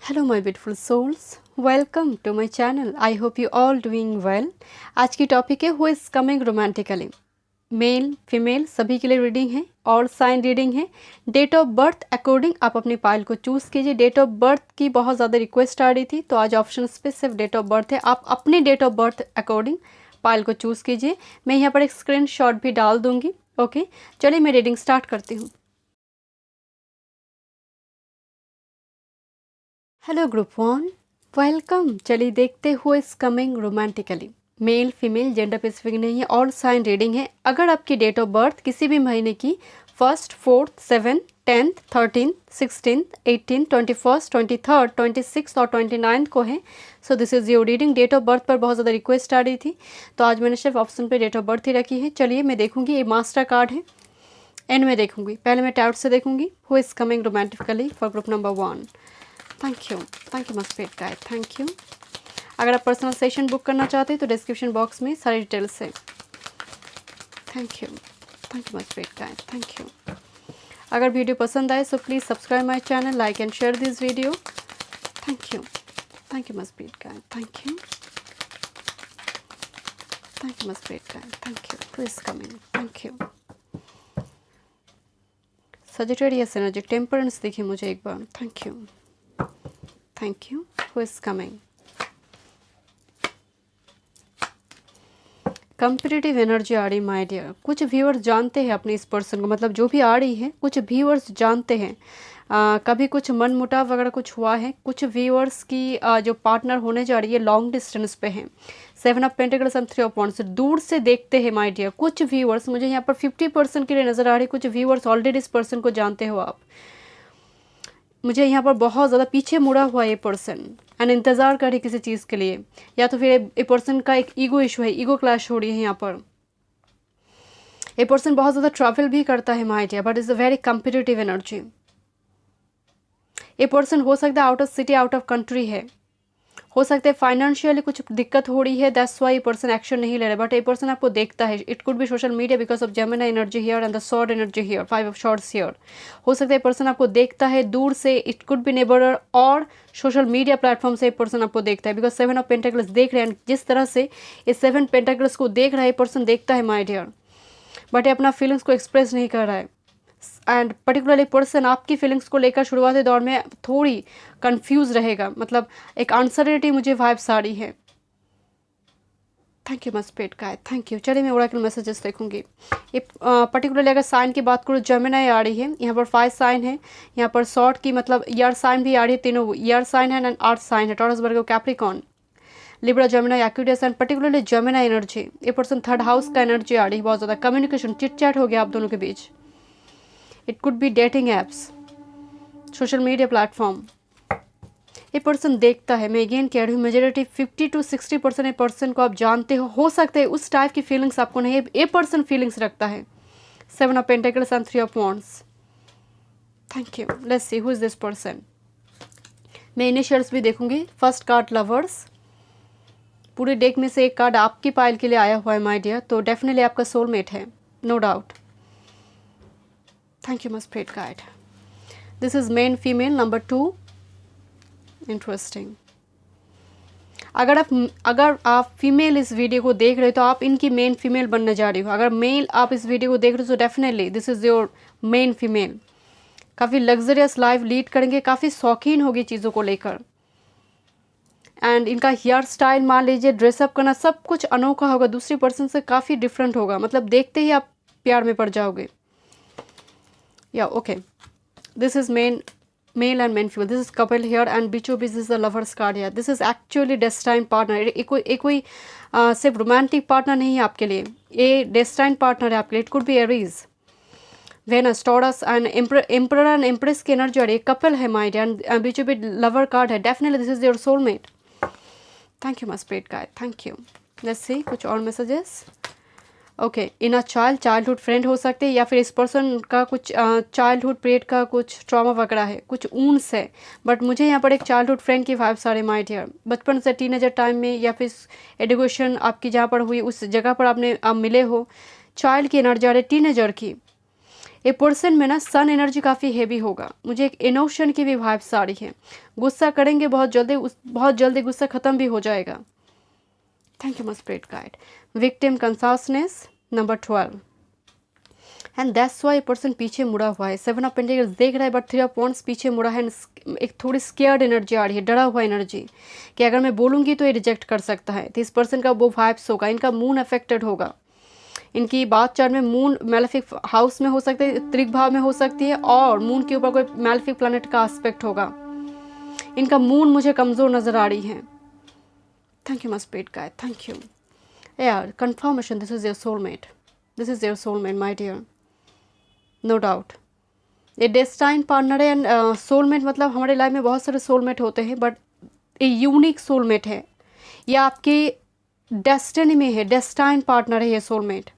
Hello my beautiful souls, welcome to my channel. I hope you all doing well. आज की topic है who is coming romantically. Male female सभी के लिए reading है और साइन रीडिंग है। डेट ऑफ बर्थ अकॉर्डिंग आप अपनी पाइल को चूज़ कीजिए। डेट ऑफ बर्थ की बहुत ज़्यादा रिक्वेस्ट आ रही थी, तो आज ऑप्शन पे सिर्फ डेट ऑफ बर्थ है। आप अपनी date of birth according pile को चूज़ कीजिए। मैं यहाँ पर एक स्क्रीनशॉट भी डाल दूँगी। ओके, चलिए मैं रीडिंग स्टार्ट करती हूँ। Hello group one, welcome. चलिए देखते हुए इस coming romantically. Male female gender specific नहीं है और साइन रीडिंग है। अगर आपकी डेट ऑफ बर्थ किसी भी महीने की 1st, 4th, 7th, 10th, 13th, 16th, 18th, 21st, 23rd, 26th और 29th को है, so this is your reading. Date of birth पर बहुत ज़्यादा रिक्वेस्ट आ रही थी, तो आज मैंने सिर्फ ऑप्शन पे डेट ऑफ बर्थ ही रखी है। चलिए मैं देखूंगी, ये मास्टर कार्ड है, एंड में देखूंगी। पहले मैं टाउट से देखूंगी who is coming romantically for group number 1। Thank you my spirit guide, thank you. अगर आप पर्सनल सेशन बुक करना चाहते हैं तो डिस्क्रिप्शन बॉक्स में सारी डिटेल्स है। Thank you my spirit guide, thank you. अगर वीडियो पसंद आए so please subscribe my channel, like and share this video. Thank you my spirit guide, thank you my spirit guide, thank you. Who is coming, thank you. Sagittarius energy, temperance देखिए मुझे एक बार। Thank you. Who is coming. Competitive energy आ रही my dear. कुछ viewers जानते हैं अपने इस पर्सन को, मतलब जो भी आ रही है कुछ व्यूअर्स जानते हैं। कभी कुछ मन मुटाव वगैरह कुछ हुआ है। कुछ व्यूअर्स की जो पार्टनर होने जा रही है लॉन्ग डिस्टेंस पे है। 7 of pentacles and 3 of wands, दूर से देखते हैं माय डियर। कुछ व्यूअर्स मुझे यहाँ पर 50% के लिए नज़र आ रही है। कुछ व्यूअर्स ऑलरेडी इस पर्सन को जानते हो आप। मुझे यहाँ पर बहुत ज़्यादा पीछे मुड़ा हुआ ये पर्सन एंड इंतज़ार कर रही किसी चीज़ के लिए, या तो फिर ये पर्सन का एक ईगो इशू है, ईगो क्लैश हो रही है यहाँ पर। ये पर्सन बहुत ज़्यादा ट्रैवल भी करता है my dear, but is a very competitive energy. ये पर्सन हो सकता है out of city, out of country है। हो सकता है फाइनेंशियली कुछ दिक्कत हो रही है, दैट्स वाई ये पर्सन एक्शन नहीं ले रहा, बट ये पर्सन आपको देखता है। It could B social media because of Gemini energy here and the sword energy here, 5 of shorts here. हो सकता है ये पर्सन आपको देखता है दूर से, इट कुड बी नेबर और सोशल मीडिया प्लेटफॉर्म से ये पर्सन आपको देखता है, बिकॉज 7 ऑफ पेंटाकल्स देख रहे हैं। जिस तरह से इस 7 पेंटाकल्स को देख रहा है ये पर्सन देखता है माय डियर, बट ये अपना फीलिंग्स को एक्सप्रेस नहीं कर रहा है। एंड पर्टिकुलरली पर्सन आपकी फीलिंग्स को लेकर शुरुआती दौर में थोड़ी कंफ्यूज रहेगा, मतलब एक अनसर्टेनिटी मुझे वाइब्स आ रही है। Thank you my spirit guide, thank you. चलिए मैं ओरेकल मैसेजेस देखूंगी। ये पर्टिकुलरली अगर साइन की बात करूँ, जेमिनी आ रही है। यहाँ पर 5 साइन है। यहाँ पर शॉर्ट की मतलब ईयर साइन भी आ रही है, तीनों ईयर साइन है एंड अर्थ साइन है, taurus Virgo Capricorn, Libra, Gemini, Aquarius and particularly Gemini energy. ये पर्सन 3rd हाउस का एनर्जी आ रही है। बहुत ज़्यादा कम्युनिकेशन, चिट चैट हो गया आप दोनों के बीच। It could be dating apps, social media platform. ये पर्सन देखता है, मैं अगेन कह रही हूँ मेजोरिटी 50 to 60% ये पर्सन को आप जानते हो सकते हैं उस टाइप की फीलिंग्स आपको नहीं है, ये पर्सन फीलिंग्स रखता है। 7 of pentacles and 3 of wands. Thank you. Let's see who is this person. मैं इनिशियल्स भी देखूंगी। First card lovers. पूरे डेक में से एक कार्ड आपकी पाइल के लिए आया हुआ है माय डियर, तो डेफिनेटली आपका सोलमेट है, no doubt. Thank you my spirit guide. This is main female number 2। Interesting. अगर आप फीमेल इस वीडियो को देख रहे हो तो आप इनकी मेन फीमेल बनने जा रही हो। अगर मेल आप इस वीडियो को देख रहे हो तो definitely this is your main female. काफ़ी लग्जरियस लाइफ लीड करेंगे, काफ़ी शौकीन होगी चीज़ों को लेकर। एंड इनका हेयर स्टाइल मान लीजिए, ड्रेसअप करना, सब कुछ अनोखा होगा, दूसरी पर्सन से काफ़ी डिफरेंट होगा, मतलब देखते ही आप प्यार में पड़ जाओगे। या okay, this is male and men female, this is couple here and बीचों बीच is the lovers card here. This is actually destined partner. एक कोई सिर्फ रोमांटिक पार्टनर नहीं है आपके लिए, ये डेस्टाइन पार्टनर है आपके लिए। It could be Aries, Venus, Taurus and emperor and empress की एनर्जी और एक कपल है माइंड एंड बीचों बीच लवर कार्ड है। Definitely this is your soulmate. Thank you my spirit guide, thank you. Let's see कुछ और messages. Okay, in a childhood friend हो सकते हैं, या फिर इस पर्सन का कुछ चाइल्डहुड पीरियड का कुछ ट्रॉमा वगैरह है, कुछ ऊंस है, बट मुझे यहाँ पर एक चाइल्डहुड फ्रेंड की वाइब्स आ रही माय डियर। बचपन से टीनेजर टाइम में या फिर एजुकेशन आपकी जहाँ पर हुई उस जगह पर आप मिले हो। चाइल्ड की एनर्जी आ रही है, टीनेजर की। ये पर्सन में ना सन एनर्जी काफ़ी हेवी होगा, मुझे एक इमोशन की भी वाइब्स आ रही है। गुस्सा करेंगे बहुत जल्दी गुस्सा ख़त्म भी हो जाएगा। Thank you my spirit guide. Victim consciousness number 12 and that's why person पीछे मुड़ा हुआ है। 7 ऑफ पेंटिकल्स देख रहा है बट 3 ऑफ वांड्स पीछे मुड़ा है। एक थोड़ी स्केयर्ड एनर्जी आ रही है, डरा हुआ एनर्जी कि अगर मैं बोलूँगी तो ये रिजेक्ट कर सकता है। तो इस पर्सन का वो वाइब्स होगा, इनका मून अफेक्टेड होगा। इनकी बात चार्ट में मून मैलेफिक हाउस में हो सकता है, त्रिक भाव में हो सकती है, और मून के ऊपर कोई मैलेफिक प्लैनेट का एस्पेक्ट होगा। इनका मून मुझे कमज़ोर नज़र आ रही है। Thank you my spirit guide, thank you यार। Confirmation, this is your soulmate, this is your soulmate my dear, no doubt. ये डेस्टाइन पार्टनर है। एंड सोलमेट मतलब हमारे लाइफ में बहुत सारे सोलमेट होते हैं, बट ये यूनिक सोलमेट है। ये आपकी डेस्टिनी में है, डेस्टाइन पार्टनर है ये सोलमेट।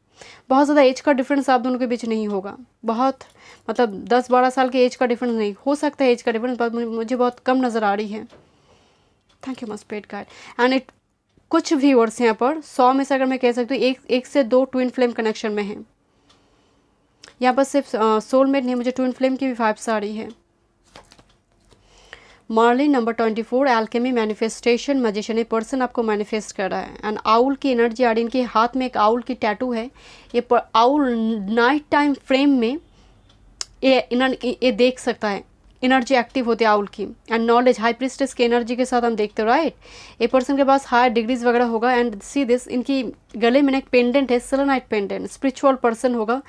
बहुत ज़्यादा एज का डिफरेंस आप दोनों के बीच नहीं होगा, बहुत मतलब 10-12 साल के एज का डिफरेंस नहीं हो सकता है। एज का डिफरेंस मुझे बहुत कम नज़र आ रही है। Thank you my spirit guide. And it कुछ व्यूअर्स यहाँ पर 100 में से अगर मैं कह सकती हूँ एक से 2 ट्विन फ्लेम कनेक्शन में हैं। यहाँ पर सिर्फ सोलमेट नहीं, मुझे ट्विन फ्लेम की भी वाइब्स आ रही है। Merlin number 24 alchemy manifestation magician. ये पर्सन आपको मैनिफेस्ट कर रहा है। एंड आउल की एनर्जी आ रही है, इनके हाथ में एक आउल की टैटू है। ये आउल नाइट टाइम फ्रेम में ये देख सकता है, एनर्जी एक्टिव होती है आउल की। एंड नॉलेज हाई प्रिस्टेस की एनर्जी के साथ हम देखते हो, राइट। ये पर्सन के पास हायर डिग्रीज वगैरह होगा। एंड सी दिस, इनकी गले में एक पेंडेंट है, सेलेनाइट पेंडेंट। स्पिरिचुअल पर्सन होगा,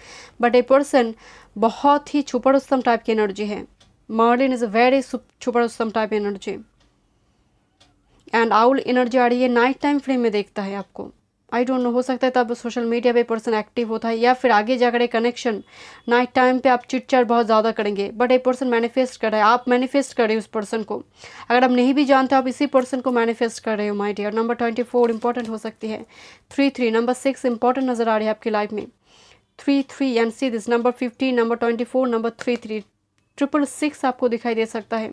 बट ये पर्सन बहुत ही छुपड़ उत्तम टाइप की एनर्जी है। मर्लिन इज अ वेरी छुपड़ उत्तम type energy. And owl energy आ रही है, नाइट टाइम फ्रेम में देखता है आपको। आई डोंट नो, हो सकता है तब सोशल मीडिया पे पर्सन एक्टिव होता है, या फिर आगे जाकर एक कनेक्शन नाइट टाइम पे आप चिट चैट बहुत ज़्यादा करेंगे। बट एक पर्सन मैनिफेस्ट कर रहा है, आप मैनिफेस्ट कर रहे हो उस पर्सन को। अगर आप नहीं भी जानते आप इसी पर्सन को मैनिफेस्ट कर रहे हो माय डियर। नंबर 24 इंपॉर्टेंट हो सकती है। 3 नंबर 6 इंपॉर्टेंट नज़र आ रही है आपकी लाइफ में। 3 and see this number 15 number 24 number 3 666 आपको दिखाई दे सकता है।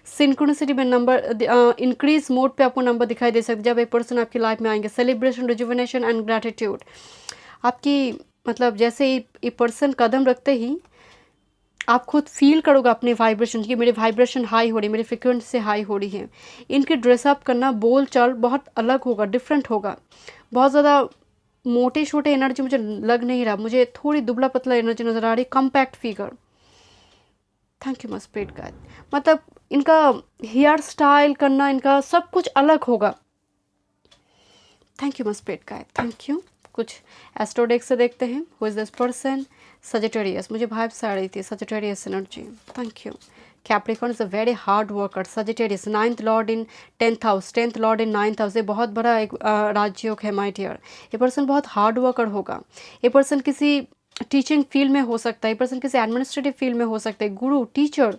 सिंक्रोनिसिटी में नंबर इंक्रीज मोड पे आपको नंबर दिखाई दे सकता है जब एक पर्सन आपकी लाइफ में आएंगे। सेलिब्रेशन, रिजुविनेशन एंड ग्रैटिट्यूड आपकी, मतलब जैसे ये पर्सन कदम रखते ही आप खुद फील करोगे अपने वाइब्रेशन की, मेरी वाइब्रेशन हाई हो रही है, मेरी फ्रिक्वेंसी हाई हो रही है। इनके ड्रेसअप करना, बोल चाल बहुत अलग होगा, डिफरेंट होगा। बहुत ज़्यादा मोटे छोटे एनर्जी मुझे लग नहीं रहा, मुझे थोड़ी दुबला पतला एनर्जी नज़र आ रही, compact figure. Thank you my spirit guide. मतलब इनका हेयर स्टाइल करना, इनका सब कुछ अलग होगा। Thank you my spirit guide, thank you. कुछ एस्ट्रोडेक्स से देखते हैं। Who is this person? Sagittarius, मुझे वाइब्स आ रही थी Sagittarius energy. Thank you. Capricorn is a very hard worker. Sagittarius 9th Lord in 10th house, 10th Lord in 9th house. ये बहुत बड़ा एक राजयोग है माय डियर। ये पर्सन बहुत हार्ड वर्कर होगा। ये पर्सन किसी टीचिंग फील्ड में हो सकता है, पर्सन किसी एडमिनिस्ट्रेटिव फील्ड में हो सकता है, गुरु, teacher.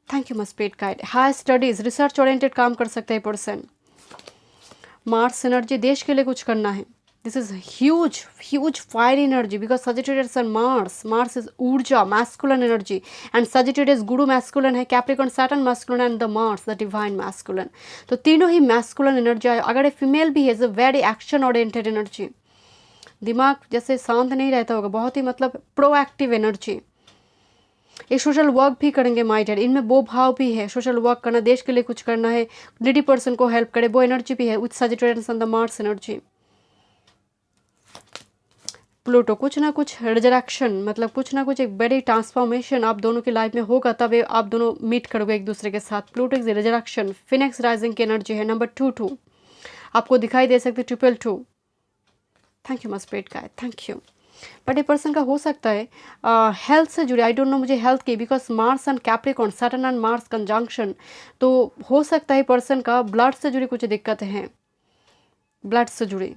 Thank you my spirit guide. High studies, research oriented काम कर सकता है पर्सन। मार्स एनर्जी, देश के लिए कुछ करना है। This is huge huge fire energy because Sagittarius and Mars is ऊर्जा, masculine energy. And Sagittarius Guru masculine है, Capricorn Saturn masculine and the Mars the divine masculine. तो तीनों ही मैस्कुलन एनर्जी है। अगर ये फीमेल भी है, is a very action oriented energy. दिमाग जैसे शांत नहीं रहता होगा, बहुत ही मतलब प्रोएक्टिव एनर्जी। ये सोशल वर्क भी करेंगे माय डियर, इनमें वो भाव भी है, सोशल वर्क करना, देश के लिए कुछ करना है, नीडी पर्सन को हेल्प करे, वो एनर्जी भी है with Sagittarius and the Mars energy. Pluto, कुछ ना कुछ रिजरेक्शन, मतलब कुछ ना कुछ एक बड़ी ट्रांसफॉर्मेशन आप दोनों की लाइफ में होगा, तब आप दोनों मीट करोगे एक दूसरे के साथ। Pluto is resurrection, Phoenix rising की एनर्जी है। नंबर 2 आपको दिखाई दे सकती है। 222। Thank you my spirit guide, thank you. But ये पर्सन का हो सकता है हेल्थ से जुड़े, आई डोंट नो मुझे हेल्थ की, because Mars and Capricorn, Saturn and Mars conjunction, तो हो सकता है पर्सन का ब्लड से जुड़ी कुछ दिक्कतें हैं। ब्लड से जुड़ी,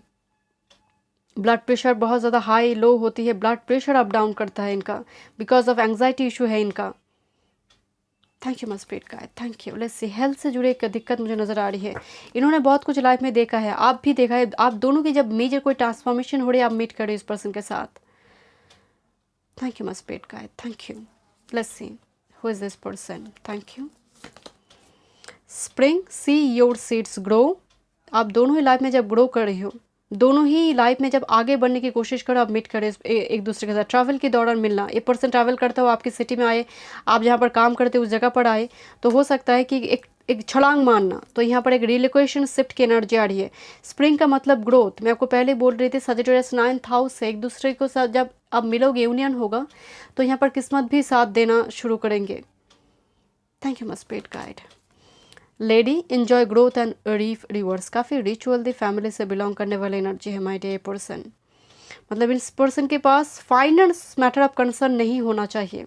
ब्लड प्रेशर बहुत ज़्यादा हाई लो होती है, ब्लड प्रेशर अप डाउन करता है इनका, बिकॉज ऑफ एंग्जाइटी इशू है इनका। Thank you my spirit guide, thank you. Let's C, health से जुड़े एक दिक्कत मुझे नज़र आ रही है। इन्होंने बहुत कुछ लाइफ में देखा है, आप भी देखा है। आप दोनों की जब मेजर कोई ट्रांसफॉर्मेशन हो रही है, आप मीट कर रहे हो इस पर्सन के साथ। Thank you my spirit guide, thank you. Let's see, who is this person? Thank you. Spring, see your seeds grow. आप दोनों ही लाइफ में जब ग्रो कर रही हो, दोनों ही लाइफ में जब आगे बढ़ने की कोशिश करो, आप मीट करें एक दूसरे के साथ। ट्रैवल के दौरान मिलना, एक पर्सन ट्रैवल करता हो आपकी सिटी में आए, आप जहाँ पर काम करते हो उस जगह पर आए, तो हो सकता है कि एक छलांग मारना, तो यहाँ पर एक रिलोकेशन शिफ्ट की एनर्जी आ रही है। स्प्रिंग का मतलब ग्रोथ, मैं आपको पहले बोल रही थी सजिटेरियस 9th हाउस से एक दूसरे को साथ जब आप मिलोगे, यूनियन होगा, तो यहाँ पर किस्मत भी साथ देना शुरू करेंगे। Thank you my spirit guide. Lady enjoy growth and reef reverse, काफ़ी रिचुअल फैमिली से बिलोंग करने वाली एनर्जी है माय डियर पर्सन। मतलब इस पर्सन के पास फाइनेंस मैटर ऑफ कंसर्न नहीं होना चाहिए।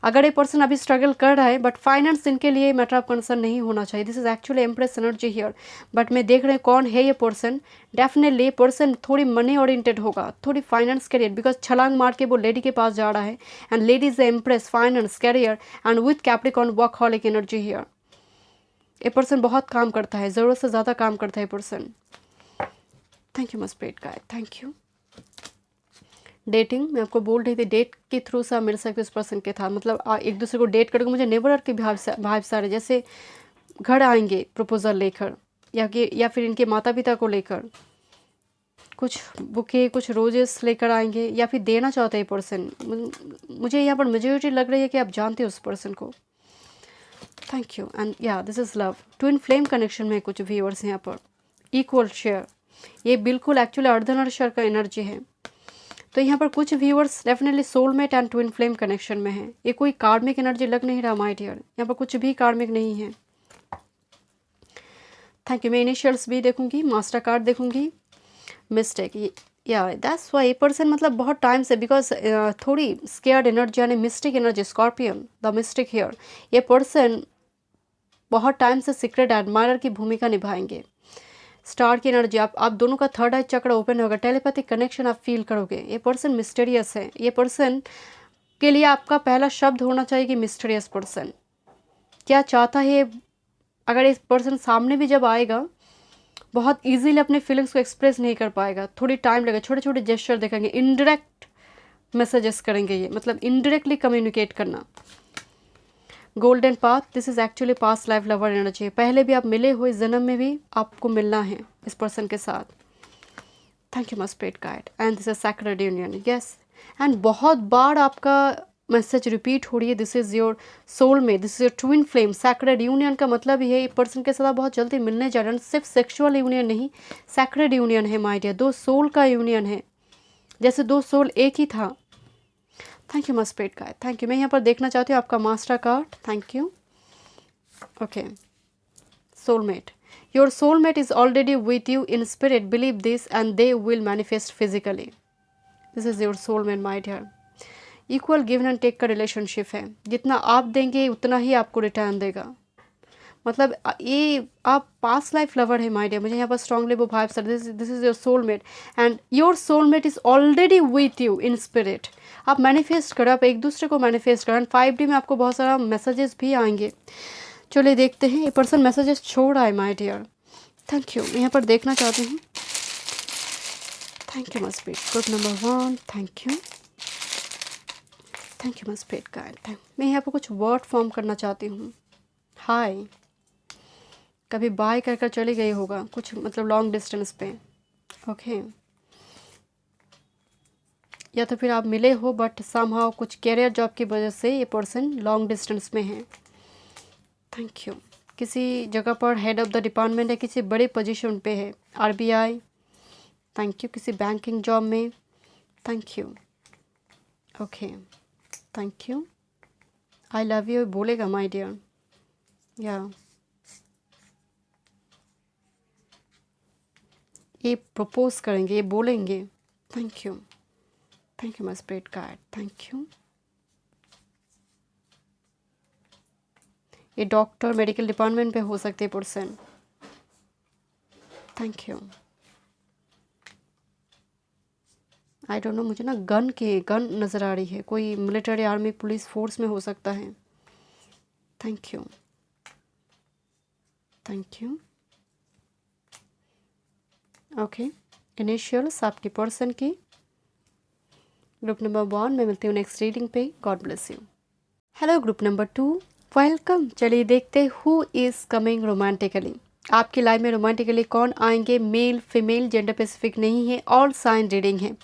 अगर ये पर्सन अभी स्ट्रगल कर रहा है बट फाइनेंस इनके लिए मैटर ऑफ कंसर्न नहीं होना चाहिए। This is actually empress energy here. But मैं देख रहे हैं कौन है ये पर्सन। डेफिनेटली ये पर्सन थोड़ी मनी ओरिएंटेड होगा, थोड़ी फाइनेंस करियर, बिकॉज छलांग मार के वो लेडी के पास जा रहा है। And lady is empress, finance, career and with Capricorn workaholic energy here. ये पर्सन बहुत काम करता है, ज़रूरत से ज़्यादा काम करता है ये person. Thank you my spirit guide, thank you. Dating, मैं आपको बोल रही थी डेट के थ्रू से आप मिल सकते हो इस पर्सन के साथ। मतलब एक दूसरे को डेट करोगे, मुझे नेबर के भाव सारे, जैसे घर आएंगे प्रपोजल लेकर, या फिर इनके माता पिता को लेकर कुछ बुके, कुछ रोजेस लेकर आएंगे, या फिर देना चाहते हैं पर्सन। मुझे यहाँ पर मेजोरिटी लग रही है कि आप जानते हो उस पर्सन को। Thank you. एंड या this is love. Twin flame connection में कुछ व्यूअर्स यहाँ पर इक्वल शेयर, ये बिल्कुल एक्चुअली अर्धनर्शर का एनर्जी है। तो यहाँ पर कुछ viewers definitely soulmate and twin flame connection में है। ये कोई कार्मिक एनर्जी लग नहीं रहा माय डियर, यहाँ पर कुछ भी कार्मिक नहीं है। Thank you. मैं इनिशियल्स भी देखूंगी, मास्टर कार्ड देखूंगी। मिस्टेक, या दैट्स वाई ये पर्सन मतलब बहुत टाइम से, बिकॉज थोड़ी स्केयर्ड एनर्जी यानी mistake energy, scorpion the mystic here. ये पर्सन बहुत टाइम से सीक्रेट एडमायरर की भूमिका निभाएंगे। स्टार की एनर्जी, आप दोनों का थर्ड आई चक्र ओपन होगा, टेलीपैथिक कनेक्शन आप फील करोगे। ये पर्सन मिस्टीरियस है। ये पर्सन के लिए आपका पहला शब्द होना चाहिए कि मिस्टीरियस पर्सन क्या चाहता है। अगर इस पर्सन सामने भी जब आएगा, बहुत इजीली अपने फीलिंग्स को एक्सप्रेस नहीं कर पाएगा, थोड़ी टाइम लगेगा। छोटे छोटे जेस्चर देखेंगे, इनडायरेक्ट मैसेजेस करेंगे ये, मतलब इनडायरेक्टली कम्युनिकेट करना। Golden path, this is actually past life lover energy है। पहले भी आप मिले हो, इस जन्म में भी आपको मिलना है इस पर्सन के साथ। Thank you my spirit guide. And this is sacred union, yes. And बहुत बार आपका मैसेज रिपीट हो रही है, this is your soulmate, this is your twin flame. Sacred union का मतलब ये है पर्सन के साथ आप बहुत जल्दी मिलने जा रहे हैं। सिर्फ सेक्सुअल यूनियन नहीं, सैक्रेड यूनियन है माय डियर। दो सोल का यूनियन है, जैसे दो सोल एक ही था। Thank you my spirit guide, thank you. मैं यहाँ पर देखना चाहती हूँ आपका master card. Thank you. Okay, soulmate, your soulmate is already with you in spirit, believe this and they will manifest physically. This is your soulmate my dear. Equal given and take का relationship है, जितना आप देंगे उतना ही आपको return देगा। मतलब ये आप पास्ट लाइफ लवर है माय डियर। मुझे यहाँ पर स्ट्रांगली वो vibes are, this is your soulmate and your soulmate is already with you in spirit. आप मैनिफेस्ट करो, आप एक दूसरे को मैनिफेस्ट करो। एंड 5D में आपको बहुत सारा मैसेजेस भी आएंगे। चलिए देखते हैं, ये पर्सन मैसेजेस छोड़ रहा है माय डियर। Thank you. मैं यहाँ पर देखना चाहती हूँ। Thank you my spirit. Group number 1, thank you. Thank you my spirit guide. मैं यहाँ पर कुछ वर्ड फॉर्म करना चाहती हूँ। हाय, कभी बाय कर चली गई होगा कुछ, मतलब लॉन्ग डिस्टेंस पे। ओके, या तो फिर आप मिले हो बट समहाउ कुछ कैरियर जॉब की वजह से ये पर्सन लॉन्ग डिस्टेंस में है। Thank you. किसी जगह पर हेड ऑफ द डिपार्टमेंट है, किसी बड़े पोजीशन पे है, RBI। Thank you. किसी बैंकिंग जॉब में। Thank you. Okay, thank you. I love you बोलेगा माय डियर, या ये प्रपोज करेंगे, ये बोलेंगे। Thank you. Thank you my spirit guide, thank you. ये डॉक्टर, मेडिकल डिपार्टमेंट पे हो सकते हैं person. Thank you. I don't know, मुझे ना गन नज़र आ रही है, कोई मिलिट्री, आर्मी, पुलिस फोर्स में हो सकता है। Thank you. Thank you. Okay, initials आपकी पर्सन की। ग्रुप नंबर 1 में मिलती हूँ नेक्स्ट रीडिंग पे। God bless you. Hello group number 2, welcome. चलिए देखते हु इज़ कमिंग रोमांटिकली। आपकी लाइफ में रोमांटिकली कौन आएंगे, मेल फीमेल जेंडर स्पेसिफिक नहीं है, ऑल साइन रीडिंग है।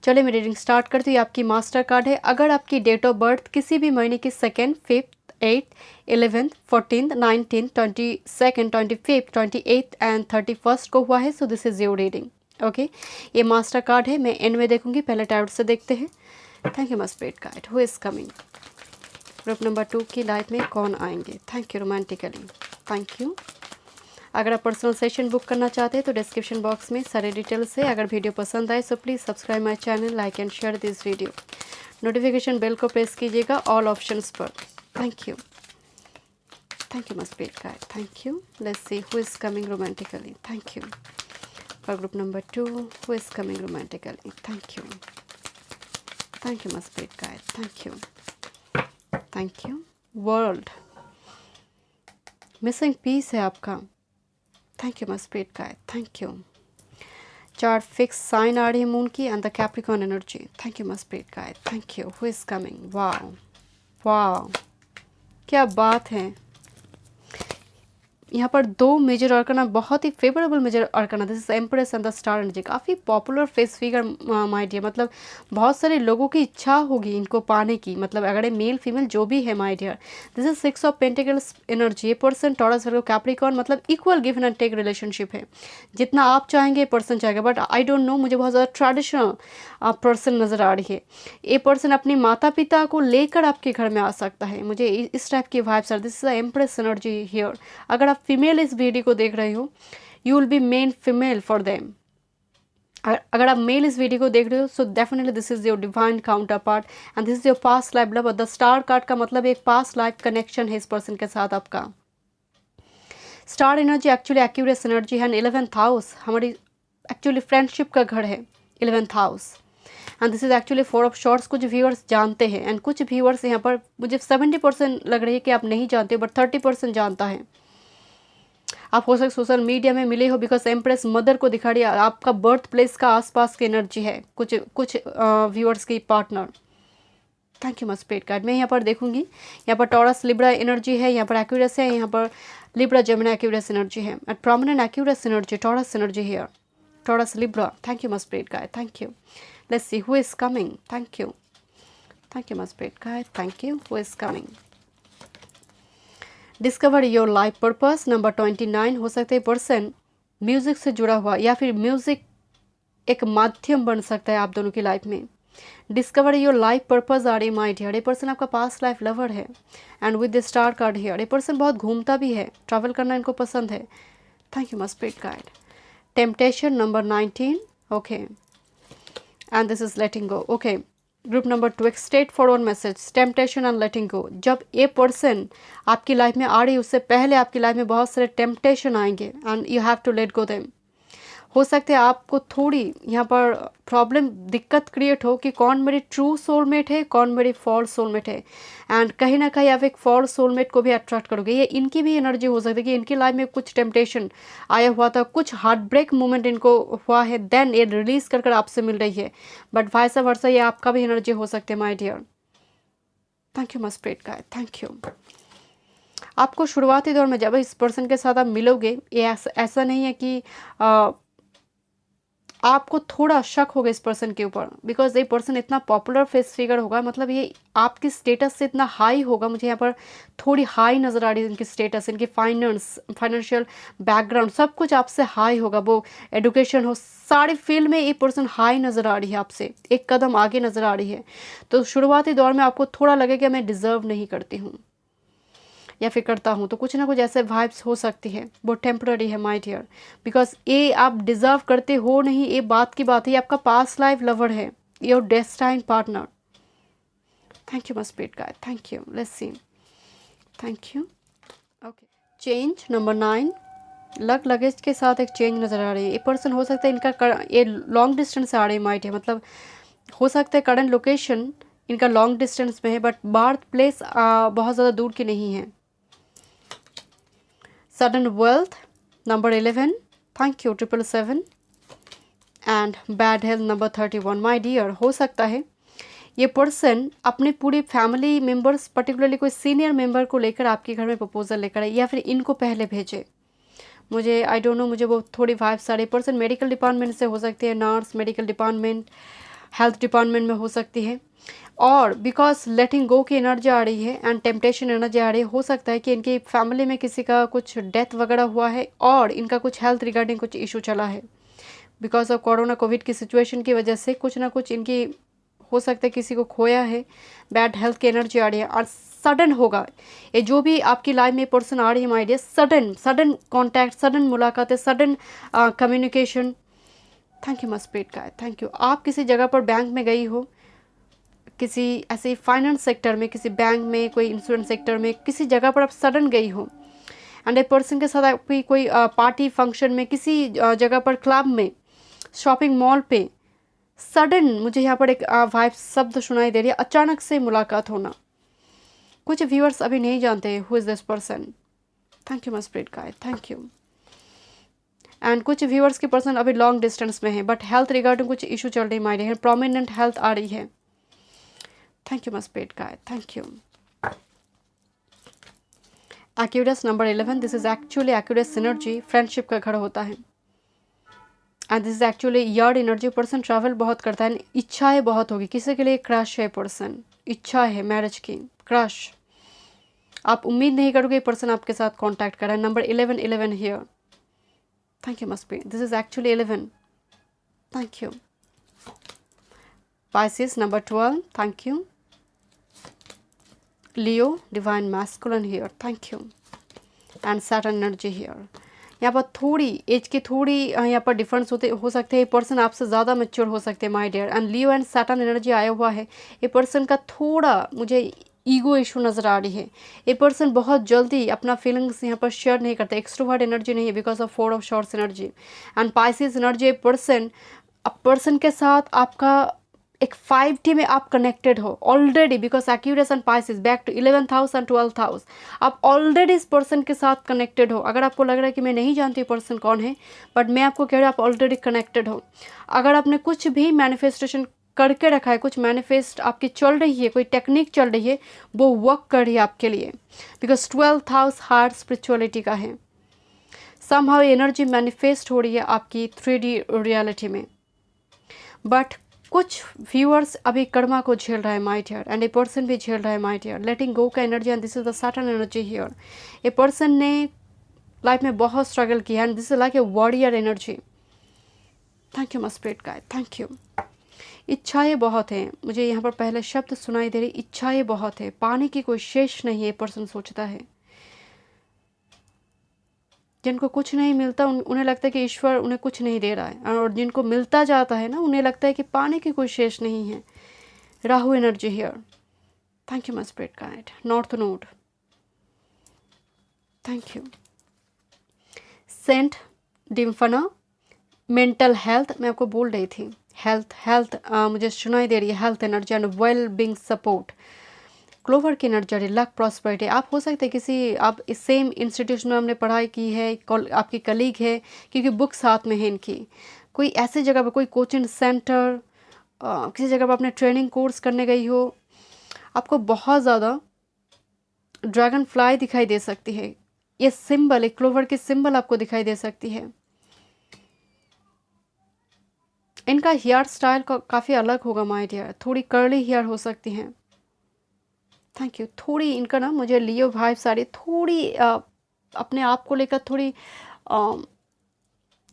चलिए मैं रीडिंग स्टार्ट करती हूँ। आपकी मास्टर कार्ड है। अगर आपकी डेट ऑफ बर्थ किसी भी महीने की 2nd, 5th, 8th, 11th, 14th, 19th, 22nd, 25th, 28th and 31st को हुआ है, so this is your reading. Okay, ये मास्टर कार्ड है, मैं एंड में देखूंगी। पहले टैरोट से देखते हैं। Thank you my spirit guide. Who is coming? Group number 2 की लाइफ में कौन आएंगे? Thank you romantically. Thank you. अगर आप पर्सनल सेशन बुक करना चाहते हैं तो डिस्क्रिप्शन बॉक्स में सारे डिटेल्स है। अगर वीडियो पसंद आए so please subscribe my channel, like and share this video. Notification bell को प्रेस कीजिएगा ऑल ऑप्शंस पर। Thank you. Thank you my spirit guide. Thank you. Let's see who is coming romantically. Thank you. For group number 2, who is coming romantically? Thank you. Thank you my spirit guide. Thank you. Thank you. World missing piece है आपका। Thank you my spirit guide. Thank you. 4 fix sign आ रही है moon की and the Capricorn energy. Thank you my spirit guide. Thank you. Who is coming? Wow wow, क्या बात है। यहाँ पर 2 मेजर आर्काना, बहुत ही favourable major arcana. This is empress and the star energy. काफ़ी popular face figure my dear, मतलब बहुत सारे लोगों की इच्छा होगी इनको पाने की, मतलब अगर मेल फीमेल जो भी है my dear. This is 6 of pentacles energy. ये पर्सन टॉरस वर्गो कैप्रिकॉर्न, मतलब equal give and take relationship है। जितना आप चाहेंगे पर्सन चाहेगा, बट आई डोंट नो, मुझे बहुत ज़्यादा ट्रेडिशनल पर्सन नज़र आ रही है। ये पर्सन अपने माता पिता को लेकर आपके घर में आ सकता है। मुझे इस टाइप की vibes are. This is empress energy here. अगर आप फीमेल इस वीडियो को देख रहे हो, you will be main female for them. अगर आप मेल इस वीडियो को देख रहे हो, so definitely this is your divine counterpart and this is your past life love. The star card का मतलब एक पास्ट लाइफ कनेक्शन है इस पर्सन के साथ आपका। Star energy actually Accuris energy है। 11th हाउस हमारी एक्चुअली फ्रेंडशिप का घर है, 11th house. And this is actually 4 of shorts. कुछ व्यूअर्स जानते हैं एंड कुछ व्यूअर्स यहाँ पर मुझे 70% लग रही है कि आप नहीं जानते, बट 30% जानता है। आप हो सकते सोशल मीडिया में मिले हो, बिकॉज एम्प्रेस मदर को दिखा रही है। आपका बर्थ प्लेस का आसपास की एनर्जी है कुछ व्यूअर्स की partner. Thank you my spirit guide. मैं यहाँ पर देखूंगी, यहाँ पर टॉरस लिब्रा एनर्जी है, यहाँ पर एक्यूरेस है, यहाँ पर लिब्रा जेमिनी एक्यूरेस एनर्जी है and prominent Accuris energy taurus energy here, taurus Libra. Thank you my spirit guide. Thank you. Let's see who is coming. Thank you. Thank you my spirit guide. Thank you. Who is coming? Discover your life purpose. Number 29 हो सकते हैं person music से जुड़ा हुआ, या फिर music एक माध्यम बन सकता है आप दोनों की लाइफ में। Discover your life purpose are my dear. ये पर्सन आपका पास्ट लाइफ लवर है and with the star card here. ये पर्सन बहुत घूमता भी है, ट्रैवल करना इनको पसंद है। Thank you my spirit guide. Temptation number 19। Okay and this is letting go. Okay, group number 2 एक straightforward message, temptation and letting go. जब ये पर्सन आपकी लाइफ में आ रही है, उससे पहले आपकी लाइफ में बहुत सारे टेम्पटेशन आएंगे and you have to let go them. हो सकता है आपको थोड़ी यहाँ पर प्रॉब्लम, दिक्कत क्रिएट हो कि कौन मेरी ट्रू सोलमेट है, कौन मेरी फॉल्स सोलमेट है। एंड कहीं ना कहीं आप एक फॉल्स सोलमेट को भी अट्रैक्ट करोगे। ये इनकी भी एनर्जी हो सकती है कि इनकी लाइफ में कुछ टेम्पटेशन आया हुआ था, कुछ हार्ट ब्रेक मोमेंट इनको हुआ है, देन ये रिलीज कर आपसे मिल रही है। बट वाइस वर्सा ये आपका भी एनर्जी हो सकते हैं my dear. Thank you my spirit guide. Thank you. आपको शुरुआती दौर में जब इस पर्सन के साथ आप मिलोगे, ये ऐसा नहीं है कि आपको थोड़ा शक होगा इस पर्सन के ऊपर, बिकॉज ये पर्सन इतना पॉपुलर फेस फिगर होगा, मतलब ये आपकी स्टेटस से इतना हाई होगा। मुझे यहाँ पर थोड़ी हाई नज़र आ रही है इनकी स्टेटस, इनकी फाइनेंशियल बैकग्राउंड सब कुछ आपसे हाई होगा। वो एडुकेशन हो, सारी फील्ड में ये पर्सन हाई नज़र आ रही है, आपसे एक कदम आगे नज़र आ रही है। तो शुरुआती दौर में आपको थोड़ा लगेगा मैं डिज़र्व नहीं करती हूँ या फिर करता हूँ, तो कुछ ना कुछ ऐसे वाइब्स हो सकती है। वो टेम्पररी है माय डियर, बिकॉज ये आप डिज़र्व करते हो नहीं, ये बात की बात है। ये आपका पास्ट लाइफ लवर है, your destined partner. Thank you my spirit guide. Thank you. Let's see. Thank you. Okay, change number 9। Luggage के साथ एक चेंज नज़र आ रही है। ये पर्सन हो सकता है इनका ये लॉन्ग डिस्टेंस से आ रही है माय डियर, मतलब हो सकता है करंट लोकेशन इनका लॉन्ग डिस्टेंस में है, बट बर्थ प्लेस बहुत ज़्यादा दूर की नहीं है। Sudden wealth number 11। Thank you 777 and bad health number 31। My dear, हो सकता है ये पर्सन अपने पूरे फैमिली मेम्बर्स, पर्टिकुलरली कोई सीनियर मेंबर को लेकर आपके घर में प्रपोजल लेकर आए, या फिर इनको पहले भेजे। मुझे आई डोंट नो, मुझे वो थोड़ी वाइब्स आ रही। पर्सन मेडिकल डिपार्टमेंट से हो सकती है, nurse, medical department, health department में हो सकती है। और बिकॉज लेटिंग गो की एनर्जी आ रही है एंड टेम्पटेशन एनर्जी आ रही है, हो सकता है कि इनकी फैमिली में किसी का कुछ डेथ वगैरह हुआ है और इनका कुछ हेल्थ रिगार्डिंग कुछ इशू चला है। बिकॉज ऑफ कोरोना कोविड की सिचुएशन की वजह से कुछ ना कुछ इनकी हो सकता है, किसी को खोया है, बैड हेल्थ की एनर्जी आ रही है और सडन होगा ये जो भी आपकी लाइफ में पर्सन आ रही है my dear, sudden sudden contact, sudden मुलाकातें, sudden communication. Thank you my spirit guide, thank you. आप किसी जगह पर बैंक में गई हो, किसी ऐसे फाइनेंस सेक्टर में, किसी बैंक में, कोई इंश्योरेंस सेक्टर में, किसी जगह पर आप सडन गई हो एंड ए पर्सन के साथ आपकी कोई पार्टी फंक्शन में, किसी जगह पर, क्लब में, शॉपिंग मॉल पे, सडन मुझे यहाँ पर एक वाइब शब्द सुनाई दे रही है, अचानक से मुलाकात होना। कुछ व्यूअर्स अभी नहीं जानते who is this person. Thank you my spirit guide, thank you. And कुछ व्यूअर्स के पर्सन अभी लॉन्ग डिस्टेंस में है बट हेल्थ रिगार्डिंग कुछ इशू चल रही माय डियर, प्रोमिनेंट हेल्थ आ रही है। Thank you my spirit guide, thank you. Accuris number 11, this is actually Accuris synergy, friendship का घर होता है and this is actually yard energy. Person travel बहुत करता है, इच्छाएं बहुत होगी, किसी के लिए क्रश है, पर्सन इच्छा है मैरिज की, क्रश। आप उम्मीद नहीं करोगे पर्सन आपके साथ कांटेक्ट कर रहा है। Number 11, 11 here, thank you must be, this is actually 11, thank you. Pisces number 12, thank you. Leo divine masculine here, thank you. And Saturn energy here. यहाँ पर थोड़ी एज की थोड़ी यहाँ पर डिफरेंस होते हो सकते हैं, ये पर्सन आपसे ज़्यादा मैच्योर हो सकते हैं my dear. And Leo and Saturn energy आया हुआ है, ये पर्सन का थोड़ा मुझे ईगो इशू नज़र आ रही है। ये पर्सन बहुत जल्दी अपना फीलिंग्स यहाँ पर शेयर नहीं करते, एक्सट्रोवर्ट एनर्जी नहीं है because of 4 of swords energy and Pisces energy. Person के साथ आपका एक 5D में आप कनेक्टेड हो already because Aquarius and Pisces back to 11th house and 12th house. आप ऑलरेडी इस पर्सन के साथ कनेक्टेड हो। अगर आपको लग रहा है कि मैं नहीं जानती पर्सन कौन है, बट मैं आपको कह रही हूँ आप ऑलरेडी कनेक्टेड हो। अगर आपने कुछ भी मैनिफेस्टेशन करके रखा है, कुछ मैनिफेस्ट आपकी चल रही है, कोई टेक्निक चल रही है, वो वर्क कर रही है आपके लिए because 12th house heart spirituality का है। समहाउ एनर्जी मैनिफेस्ट हो रही है आपकी 3D रियलिटी में। बट कुछ व्यूअर्स अभी कर्मा को झेल रहा है my dear and a person भी झेल रहा है माय डियर, लेटिंग गो का energy and this is the Saturn energy here. A person ने लाइफ में बहुत स्ट्रगल किया and this is like a warrior energy. Thank you my spirit guide, thank you. इच्छाएं बहुत हैं, मुझे यहाँ पर पहले शब्द सुनाई दे रही, इच्छाएं बहुत है, पाने की कोई शेष नहीं है, पर्सन सोचता है। जिनको कुछ नहीं मिलता उन्हें लगता है कि ईश्वर उन्हें कुछ नहीं दे रहा है, और जिनको मिलता जाता है ना उन्हें लगता है कि पाने की कोई शेष नहीं है। Rahu energy here, thank you my spirit guide. North node, thank you. Saint Dymphna, mental health, मैं आपको बोल रही थी हेल्थ मुझे सुनाई दे रही है, health energy and well being support. Clover की एनर्जी, लक, प्रॉस्पेरिटी। आप हो सकते हैं किसी आप इस सेम इंस्टीट्यूशन में हमने पढ़ाई की है, आपकी कलीग है क्योंकि बुक साथ में है इनकी। कोई ऐसी जगह पर, कोई कोचिंग सेंटर, किसी जगह पर आपने ट्रेनिंग कोर्स करने गई हो, आपको बहुत ज़्यादा ड्रैगन फ्लाई दिखाई दे सकती है। ये सिंबल, एक क्लोवर की सिंबल आपको दिखाई दे सकती है। इनका हेयर स्टाइल काफ़ी अलग होगा माय डियर, थोड़ी कर्ली हेयर हो सकती हैं। Thank you. थोड़ी इनका ना मुझे लियो वाइब्स आ रही, थोड़ी अपने आप को लेकर थोड़ी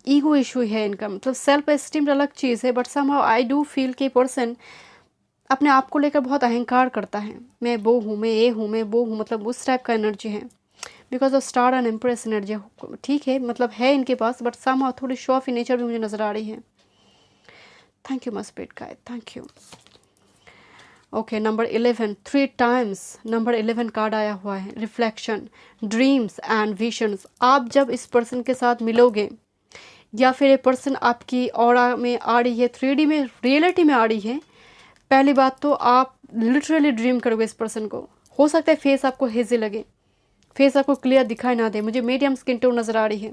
ईगो इशू है इनका, मतलब सेल्फ एस्टीम अलग चीज़ है but somehow I do feel कि पर्सन अपने आप को लेकर बहुत अहंकार करता है, मैं वो हूँ, मैं ये हूँ, मैं वो हूँ, मतलब उस टाइप का एनर्जी है because of star and empress energy. ठीक है, मतलब है इनके पास बट समहाउ थोड़ी शो ऑफ नेचर भी मुझे नज़र आ रही है। Thank you my spirit guide, thank you. Okay, number 11, 3 times number 11 card आया हुआ है, रिफ्लेक्शन, ड्रीम्स एंड विशंस। आप जब इस पर्सन के साथ मिलोगे या फिर ये पर्सन आपकी ऑरा में आ रही है, 3D में, रियलिटी में आ रही है, पहली बात तो आप लिटरली ड्रीम करोगे इस पर्सन को। हो सकता है फेस आपको हेजी लगे, फेस आपको क्लियर दिखाई ना दे। मुझे मीडियम स्किन टोन नज़र आ रही है,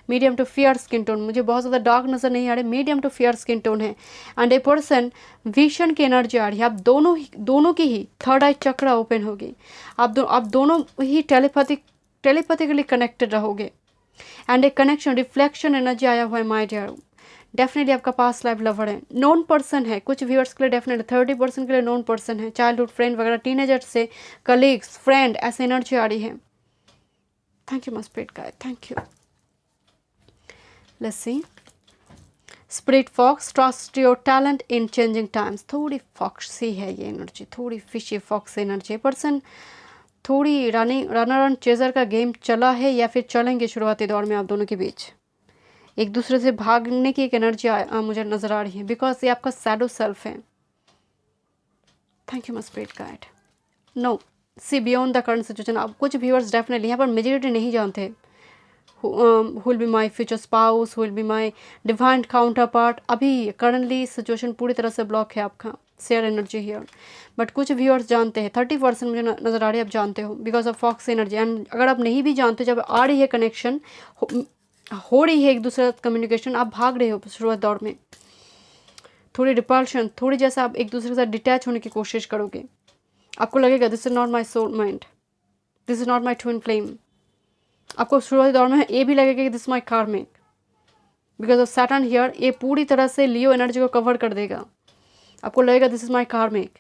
medium to fair skin tone, मुझे बहुत ज़्यादा डार्क नज़र नहीं आ रहे, medium to fair skin tone है। एंड ए पर्सन विजन की एनर्जी आ रही है, आप दोनों की ही थर्ड आई चक्र ओपन होगी। आप दोनों ही टेलीपैथिकली कनेक्टेड रहोगे। एंड एक कनेक्शन रिफ्लेक्शन एनर्जी आया हुआ है माय डियर। डेफिनेटली आपका पास्ट लाइफ लवर है, नॉन पर्सन है, कुछ व्यूअर्स के लिए डेफिनेटली 30% के लिए नॉन पर्सन है, चाइल्डहुड फ्रेंड वगैरह, टीनेजर से कलीग्स, फ्रेंड, ऐसे एनर्जी आ रही है। Thank you my spirit guide, thank you. Let's see spirit fox, trust your talent in changing times. थोड़ी फॉक्सी है ये एनर्जी, थोड़ी फिशी फॉक्स एनर्जी। पर्सन थोड़ी रनर एंड चेजर का गेम चला है या फिर चलेंगे शुरुआती दौर में आप दोनों के बीच। एक दूसरे से भागने की एक एनर्जी मुझे नज़र आ रही है, बिकॉज ये आपका सैडो सेल्फ है। Thank you my spirit guide. No see beyond the current situation. आप कुछ व्यूअर्स डेफिनेटली यहाँ पर मेजॉरिटी नहीं जानते who will be my future spouse, who will be my divine counterpart। अभी करंटली सिचुएशन पूरी तरह से ब्लॉक है आपका शेयर एनर्जी हियर, बट कुछ व्यूअर्स जानते हैं। 30% मुझे नज़र आ रही है, आप जानते हो because of fox energy. And अगर आप नहीं भी जानते, जब आ रही है कनेक्शन, हो रही है एक दूसरे का कम्युनिकेशन, आप भाग रहे हो शुरुआत दौर में, थोड़ी रिपल्शन, थोड़ी जैसा आप एक दूसरे के साथ डिटैच होने की कोशिश करोगे। आपको लगेगा this is not my soul mind, this is not my twin flame. आपको शुरुआती दौर में ये भी लगेगा कि दिस माई कार्मिक, बिकॉज ऑफ सैटर्न हियर, ये पूरी तरह से लियो एनर्जी को कवर कर देगा। आपको लगेगा दिस इज माई कार्मिक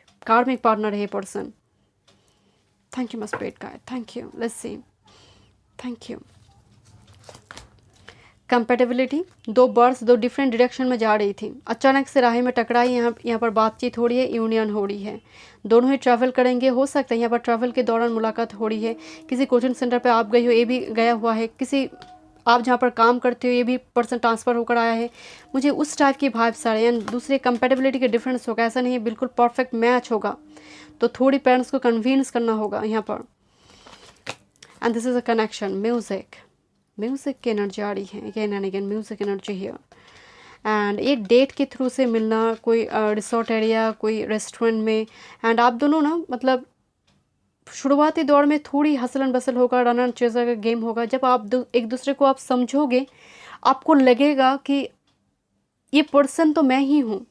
पार्टनर है ये person. Thank you my spirit guide, thank you. Let's see, thank you. Compatibility, दो बर्ड्स दो डिफरेंट डायरेक्शन में जा रही थी, अचानक से राह में टकराई, यहाँ पर बातचीत हो रही है, यूनियन हो रही है, दोनों ही ट्रैवल करेंगे। हो सकता है यहाँ पर ट्रैवल के दौरान मुलाकात हो रही है, किसी कोचिंग सेंटर पे आप गई हो, ये भी गया हुआ है, किसी आप जहाँ पर काम करते हो ये भी पर्सन ट्रांसफ़र होकर आया है। मुझे उस टाइप की वाइब्स आ रही हैं। दूसरे कंपेटेबिलिटी के डिफरेंस होगा, ऐसा नहीं है बिल्कुल परफेक्ट मैच होगा, तो थोड़ी पेरेंट्स को कन्विंस करना होगा यहाँ पर। And this is a connection, music की एनर्जी आ रही है, again and again music energy here. And एक डेट के थ्रू से मिलना, कोई रिसोर्ट एरिया, कोई रेस्टोरेंट में, एंड आप दोनों ना मतलब शुरुआती दौर में थोड़ी हसल बसल होगा, रन एंड चेजर का गेम होगा। जब आप एक दूसरे को आप समझोगे, आपको लगेगा कि ये पर्सन तो मैं ही हूँ।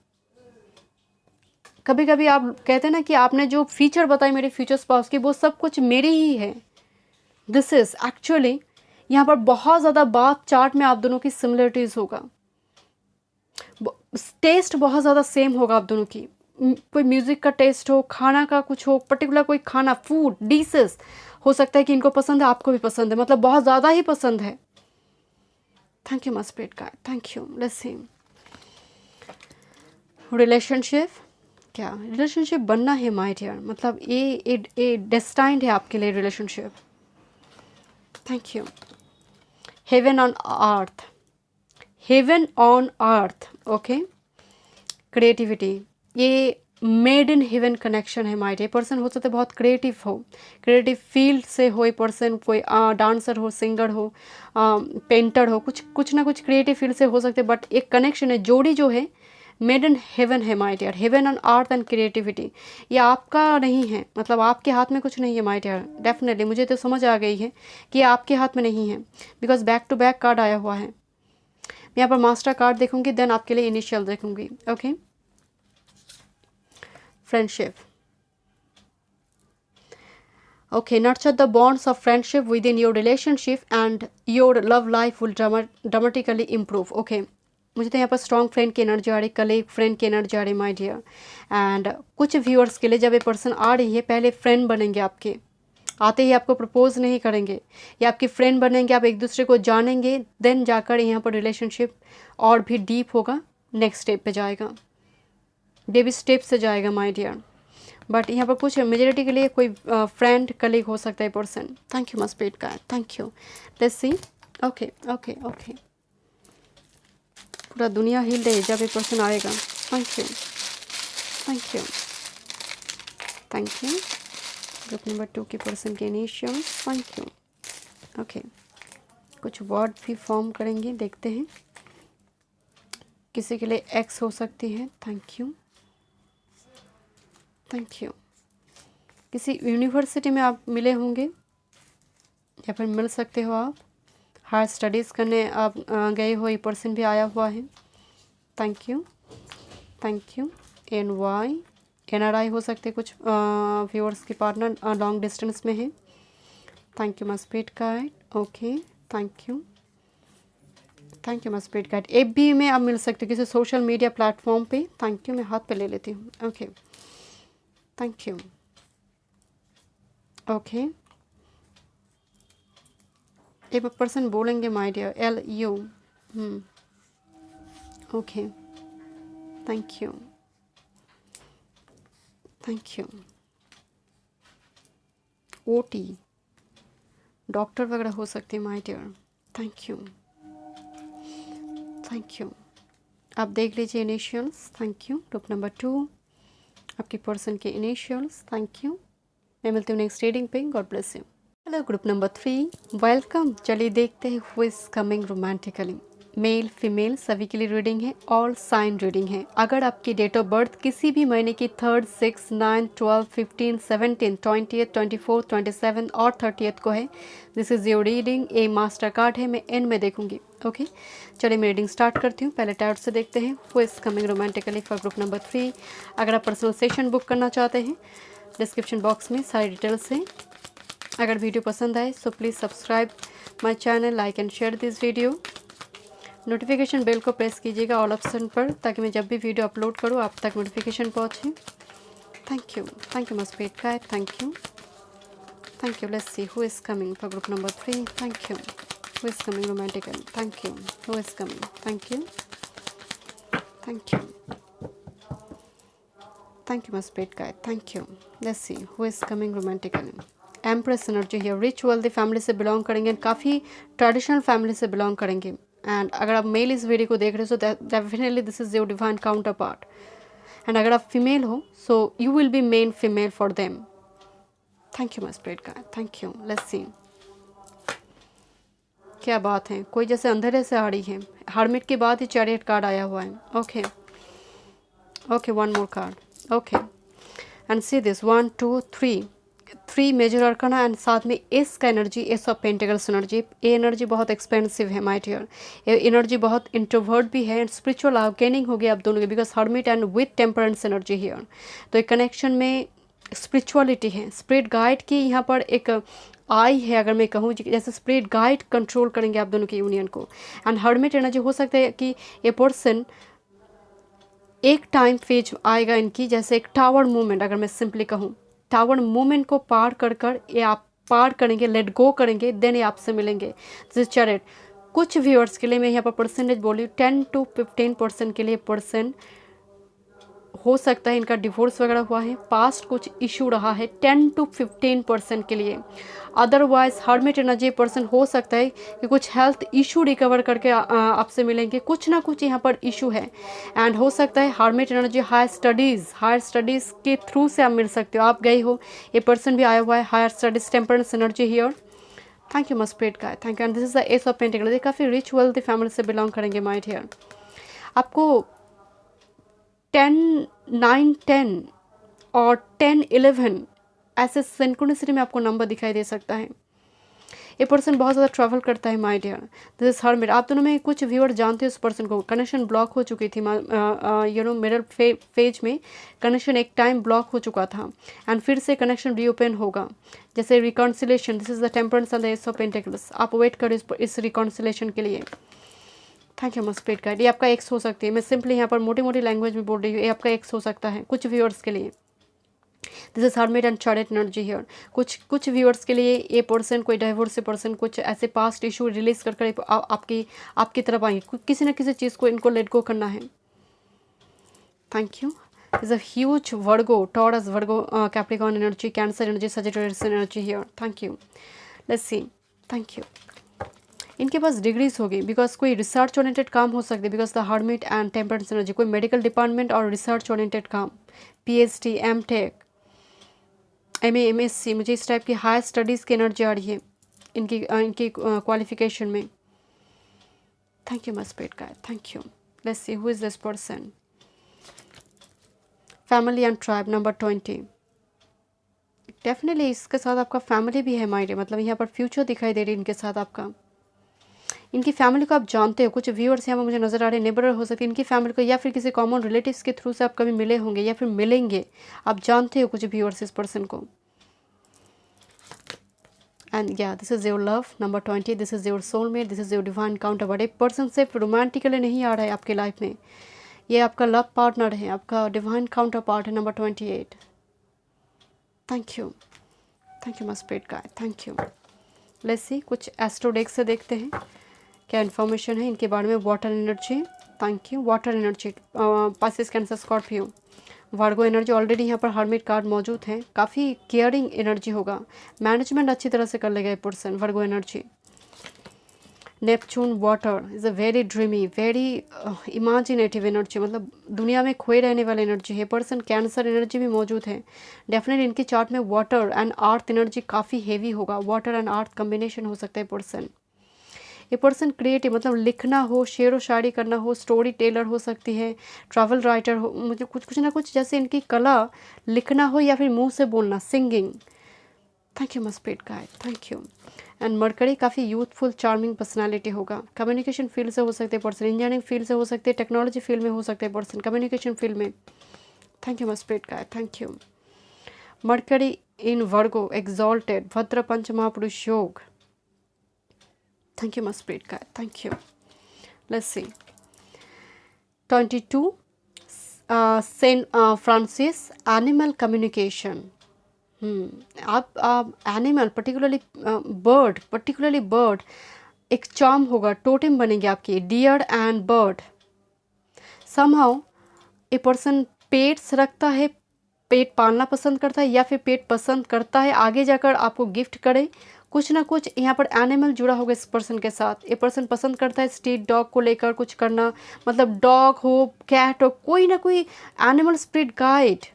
कभी कभी आप कहते हैं ना कि आपने जो फीचर बताई मेरे फ्यूचर स्पाउस की, वो सब कुछ मेरी ही है। दिस इज एक्चुअली यहाँ पर बहुत ज़्यादा बात चार्ट में आप दोनों की सिमिलरिटीज़ होगा, टेस्ट बहुत ज़्यादा सेम होगा आप दोनों की। कोई म्यूज़िक का टेस्ट हो, खाना का कुछ हो, पर्टिकुलर कोई खाना, फूड डिशेस हो सकता है कि इनको पसंद है, आपको भी पसंद है, मतलब बहुत ज़्यादा ही पसंद है। Thank you my spirit guide, thank you. Let's C relationship, क्या रिलेशनशिप बनना है माय डियर, मतलब ये डेस्टाइन्ड है आपके लिए relationship. Thank you. Haven on earth, haven on earth, okay. Creativity, ये मेड इन हेवन कनेक्शन है माय डियर। पर्सन हो सकता है बहुत क्रिएटिव हो, क्रिएटिव फील्ड से हो ये पर्सन, कोई डांसर हो, सिंगर हो, पेंटर हो, कुछ ना कुछ क्रिएटिव फील्ड से हो सकते हैं, बट एक कनेक्शन है, जोड़ी जो है मेड इन हेवन है my dear. Heaven on earth and creativity, ये आपका नहीं है, मतलब आपके हाथ में कुछ नहीं है माय डियर। डेफिनेटली मुझे तो समझ आ गई है कि ये आपके हाथ में नहीं है, because back to back card आया हुआ है। मैं यहाँ पर मास्टर कार्ड देखूंगी, देन आपके लिए इनिशियल देखूंगी, okay. Friendship, okay, nurture the bonds of friendship within your relationship and your love life will dramatically improve, okay। मुझे तो यहाँ पर स्ट्रॉन्ग फ्रेंड की एनर्जी आ रही, कलीग फ्रेंड की एनर्जी आ रही माय डियर। एंड कुछ व्यूअर्स के लिए जब ये पर्सन आ रही है, पहले फ्रेंड बनेंगे आपके, आते ही आपको प्रपोज नहीं करेंगे, या आपके फ्रेंड बनेंगे, आप एक दूसरे को जानेंगे, देन जाकर यहाँ पर रिलेशनशिप और भी डीप होगा, नेक्स्ट स्टेप पे जाएगा, बेबी स्टेप से जाएगा माय डियर। बट यहाँ पर कुछ मेजोरिटी के लिए कोई फ्रेंड कलीग हो सकता है person. Thank you my spirit guide, thank you. Let's C, okay okay okay. पूरा दुनिया हिल रही है जब ये पर्सन आएगा। Thank you, thank you, thank you. Group number 2 की पर्सन के इनिशियल, थैंक यू, ओके। कुछ वर्ड भी फॉर्म करेंगे, देखते हैं। किसी के लिए एक्स हो सकती है, थैंक यू, थैंक यू। किसी यूनिवर्सिटी में आप मिले होंगे या फिर मिल सकते हो, आप हायर स्टडीज़ करने आप गए हो, ये पर्सन भी आया हुआ है। Thank you, thank you. NY NRI हो सकते कुछ व्यूअर्स के पार्टनर लॉन्ग डिस्टेंस में है। Thank you my spirit guide, okay, thank you. Thank you my spirit guide. FB में आप मिल सकते हो किसी सोशल मीडिया प्लेटफॉर्म पे। थैंक यू, मैं हाथ पे ले लेती हूँ। Okay, thank you. ओके, एक पर्सन बोलेंगे my dear, LU। Okay, thank you, thank you. OT doctor वगैरह हो सकते हैं my dear. Thank you, thank you. आप देख लीजिए initials. Thank you. Group number 2 आपके पर्सन के इनिशियल्स। Thank you. मैं मिलती हूँ नेक्स्ट रीडिंग पे। God bless you. Hello group number 3, welcome. चलिए देखते हैं who is coming romantically. Male female सभी के लिए रीडिंग है, ऑल साइन रीडिंग है। अगर आपकी डेट ऑफ बर्थ किसी भी महीने की 3rd, 6, 9, 12, 15, 17, 20, 24, 27 और 30 को है, this is your reading. A master card है, मैं एंड में देखूंगी। ओके, चलिए मैं रीडिंग स्टार्ट करती हूँ। पहले टाइट से देखते हैं who is coming romantically for group number 3। अगर आप पर्सनल सेशन बुक करना चाहते हैं, डिस्क्रिप्शन बॉक्स में सारी डिटेल्स हैं। अगर वीडियो पसंद आए so please subscribe my channel, like and share this video. Notification bell को प्रेस कीजिएगा ऑल ऑप्शन पर, ताकि मैं जब भी वीडियो अपलोड करूँ आप तक नोटिफिकेशन पहुँचे। Thank you, thank you my spirit guide. Thank you, thank you. Let's see who is coming for group number 3। Thank you. Who is coming romantically. Thank you. Who is coming. Thank you, thank you, thank you my spirit guide. Thank you. Let's see who is coming romantically. Empress energy है, rich wealthy family से belong करेंगे, काफ़ी traditional family से belong करेंगे। And अगर आप male इस video को देख रहे हो so definitely this is your divine counterpart. And अगर आप फीमेल हो so you will be main female for them. Thank you my spirit guide. Thank you. Let's सी क्या बात है। कोई जैसे अंधेरे से आ रही है। हर्मिट के बाद ही चैरियट कार्ड आया हुआ है। Okay, okay, one more card. Okay, and see this 1 2 3 major arcana and साथ में एस का energy, ace of pentacles energy. ये एनर्जी बहुत एक्सपेंसिव है माय डियर। ये एनर्जी बहुत इंट्रोवर्ट भी है एंड स्पिरिचुअल अवेकनिंग होगी आप दोनों के, because hermit and with temperance energy here. तो एक कनेक्शन में स्पिरिचुअलिटी है, स्पिरिट गाइड की यहाँ पर एक आई है। अगर मैं कहूँ जैसे स्पिरिट गाइड कंट्रोल करेंगे आप दोनों के यूनियन को। एंड हर्मिट एनर्जी हो सकता है कि ये पर्सन एक टाइम फेज आएगा इनकी, जैसे एक टावर मूवमेंट। अगर मैं सिंपली कहूँ, टावर मूवमेंट को पार कर कर ये आप पार करेंगे, लेट गो करेंगे, देन ये आपसे मिलेंगे। दिस चैरियट कुछ व्यूअर्स के लिए मैं यहाँ पर परसेंटेज बोली 10 to 15% के लिए पर्सन हो सकता है इनका डिवोर्स वगैरह हुआ है, पास्ट कुछ इशू रहा है 10 to 15% के लिए। अदरवाइज हर्मिट एनर्जी पर्सन हो सकता है कि कुछ हेल्थ इशू रिकवर करके आपसे मिलेंगे, कुछ ना कुछ यहाँ पर इशू है। एंड हो सकता है हर्मिट एनर्जी हायर स्टडीज़ के थ्रू से आप मिल सकते हो। आप गए हो, ये पर्सन भी आया हुआ है higher studies, temperance energy here. Thank you my spirit guide. Thank you. And this is the ace of pentacles. काफ़ी रिच वेल्थी फैमिली से बिलोंग करेंगे माय डियर। आपको 10 9 10 और 10 11 ऐसे सिंक्रोनिसिटी में आपको नंबर दिखाई दे सकता है। ये पर्सन बहुत ज़्यादा ट्रैवल करता है my dear. This is hermit. आप दोनों में कुछ व्यूअर जानते हो इस पर्सन को। कनेक्शन ब्लॉक हो चुकी थी, मिडल फेज में कनेक्शन एक टाइम ब्लॉक हो चुका था एंड फिर से कनेक्शन रीओपन होगा, जैसे reconciliation. This is the temperance and the ace of pentacles. आप वेट करो इस रिकॉन्सिलेशन के लिए। Thank you my spirit guide. ये आपका एक्स हो सकती है। मैं सिंपली यहाँ पर मोटी मोटी लैंग्वेज में बोल रही हूँ, ये आपका एक्स हो सकता है कुछ व्यूअर्स के लिए। This is hermit and chariot energy here. कुछ व्यूअर्स के लिए ये पर्सन, कोई डाइवोर्स पर्सन, कुछ ऐसे पास्ट इशू रिलीज कर कर आपकी तरफ आएंगे। किसी ना किसी चीज़ को इनको लेट गो करना है। Thank you. Is a huge Virgo, taurus, Virgo, Capricorn energy, cancer energy, Sagittarius energy here. Thank you. Let's see. Thank you. इनके पास डिग्रीज होगी, बिकॉज कोई रिसर्च ओरिएंटेड काम हो सकते हैं, because the hermit and temperance energy, कोई medical department और research oriented काम, PhD, M.Tech, MA, MSc, मुझे इस टाइप की हायर स्टडीज़ की एनर्जी आ रही है इनकी क्वालिफिकेशन में। Thank you my spirit guide. Thank you. Let's see who is this person. Family and tribe number 20। Definitely इसके साथ आपका फैमिली भी है माइंड, मतलब यहाँ पर फ्यूचर दिखाई दे रही है इनके साथ आपका। इनकी फैमिली को आप जानते हो। कुछ व्यूअर्स यहाँ पर मुझे नज़र आ रहे हैं, नेबर हो सकते हैं इनकी फैमिली को, या फिर किसी कॉमन रिलेटिव्स के थ्रू से आप कभी मिले होंगे या फिर मिलेंगे। आप जानते हो कुछ व्यूअर्स इस पर्सन को। एंड या this is your love number 20, this is your soulmate, this is your divine counter. But एक पर्सन सिर्फ रोमांटिकली नहीं आ रहा है आपके लाइफ में, ये आपका लव पार्टनर है, आपका डिवाइन काउंटर पार्ट है number 28। Thank you my spirit guide, thank you. Let's see कुछ एस्ट्रोडेक से देखते हैं क्या इन्फॉर्मेशन है इनके बारे में। Water energy, thank you. Water energy, Pisces, cancer, Scorpio, Virgo energy. Already यहाँ पर हर्मिट कार्ड मौजूद हैं, काफ़ी केयरिंग एनर्जी होगा, मैनेजमेंट अच्छी तरह से कर लेगा ये person. Virgo energy. Neptune water is a very dreamy, very imaginative energy, मतलब दुनिया में खोए रहने वाली एनर्जी है। पर्सन कैंसर एनर्जी भी मौजूद है। डेफिनेटली इनकी चार्ट में वाटर एंड अर्थ एनर्जी काफ़ी हेवी होगा, वाटर एंड अर्थ कम्बिनेशन हो सकता है पर्सन। ये पर्सन क्रिएटिव, मतलब लिखना हो, शेर व शायरी करना हो, स्टोरी टेलर हो सकती है, ट्रैवल राइटर हो, मुझे कुछ ना कुछ जैसे इनकी कला लिखना हो या फिर मुंह से बोलना, singing. Thank you my spirit guide, thank you. And mercury काफ़ी यूथफुल चार्मिंग पर्सनालिटी होगा। कम्युनिकेशन फील्ड से हो सकते हैं पर्सन, इंजीनियरिंग फील्ड से हो सकते हैं, टेक्नोलॉजी फील्ड में हो सकते हैं पर्सन, कम्युनिकेशन फील्ड में। Thank you my spirit guide, thank you. Mercury in Virgo exalted, भद्र पंच महापुरुष योग। Thank you, my spirit guide. Thank you. Let's see. 22, Saint Francis, animal communication. आप एनिमल, पर्टिकुलरली बर्ड एक चार्म होगा, totem बनेंगे आपकी, dear and bird. Somehow a person pets रखता है, पेट पालना पसंद करता है या फिर पेट पसंद करता है, आगे जाकर आपको गिफ्ट करे, कुछ ना कुछ यहाँ पर एनिमल जुड़ा होगा इस पर्सन के साथ। ये पर्सन पसंद करता है स्ट्रीट डॉग को लेकर कुछ करना, मतलब डॉग हो, कैट हो, कोई ना कोई एनिमल स्पिरिट गाइड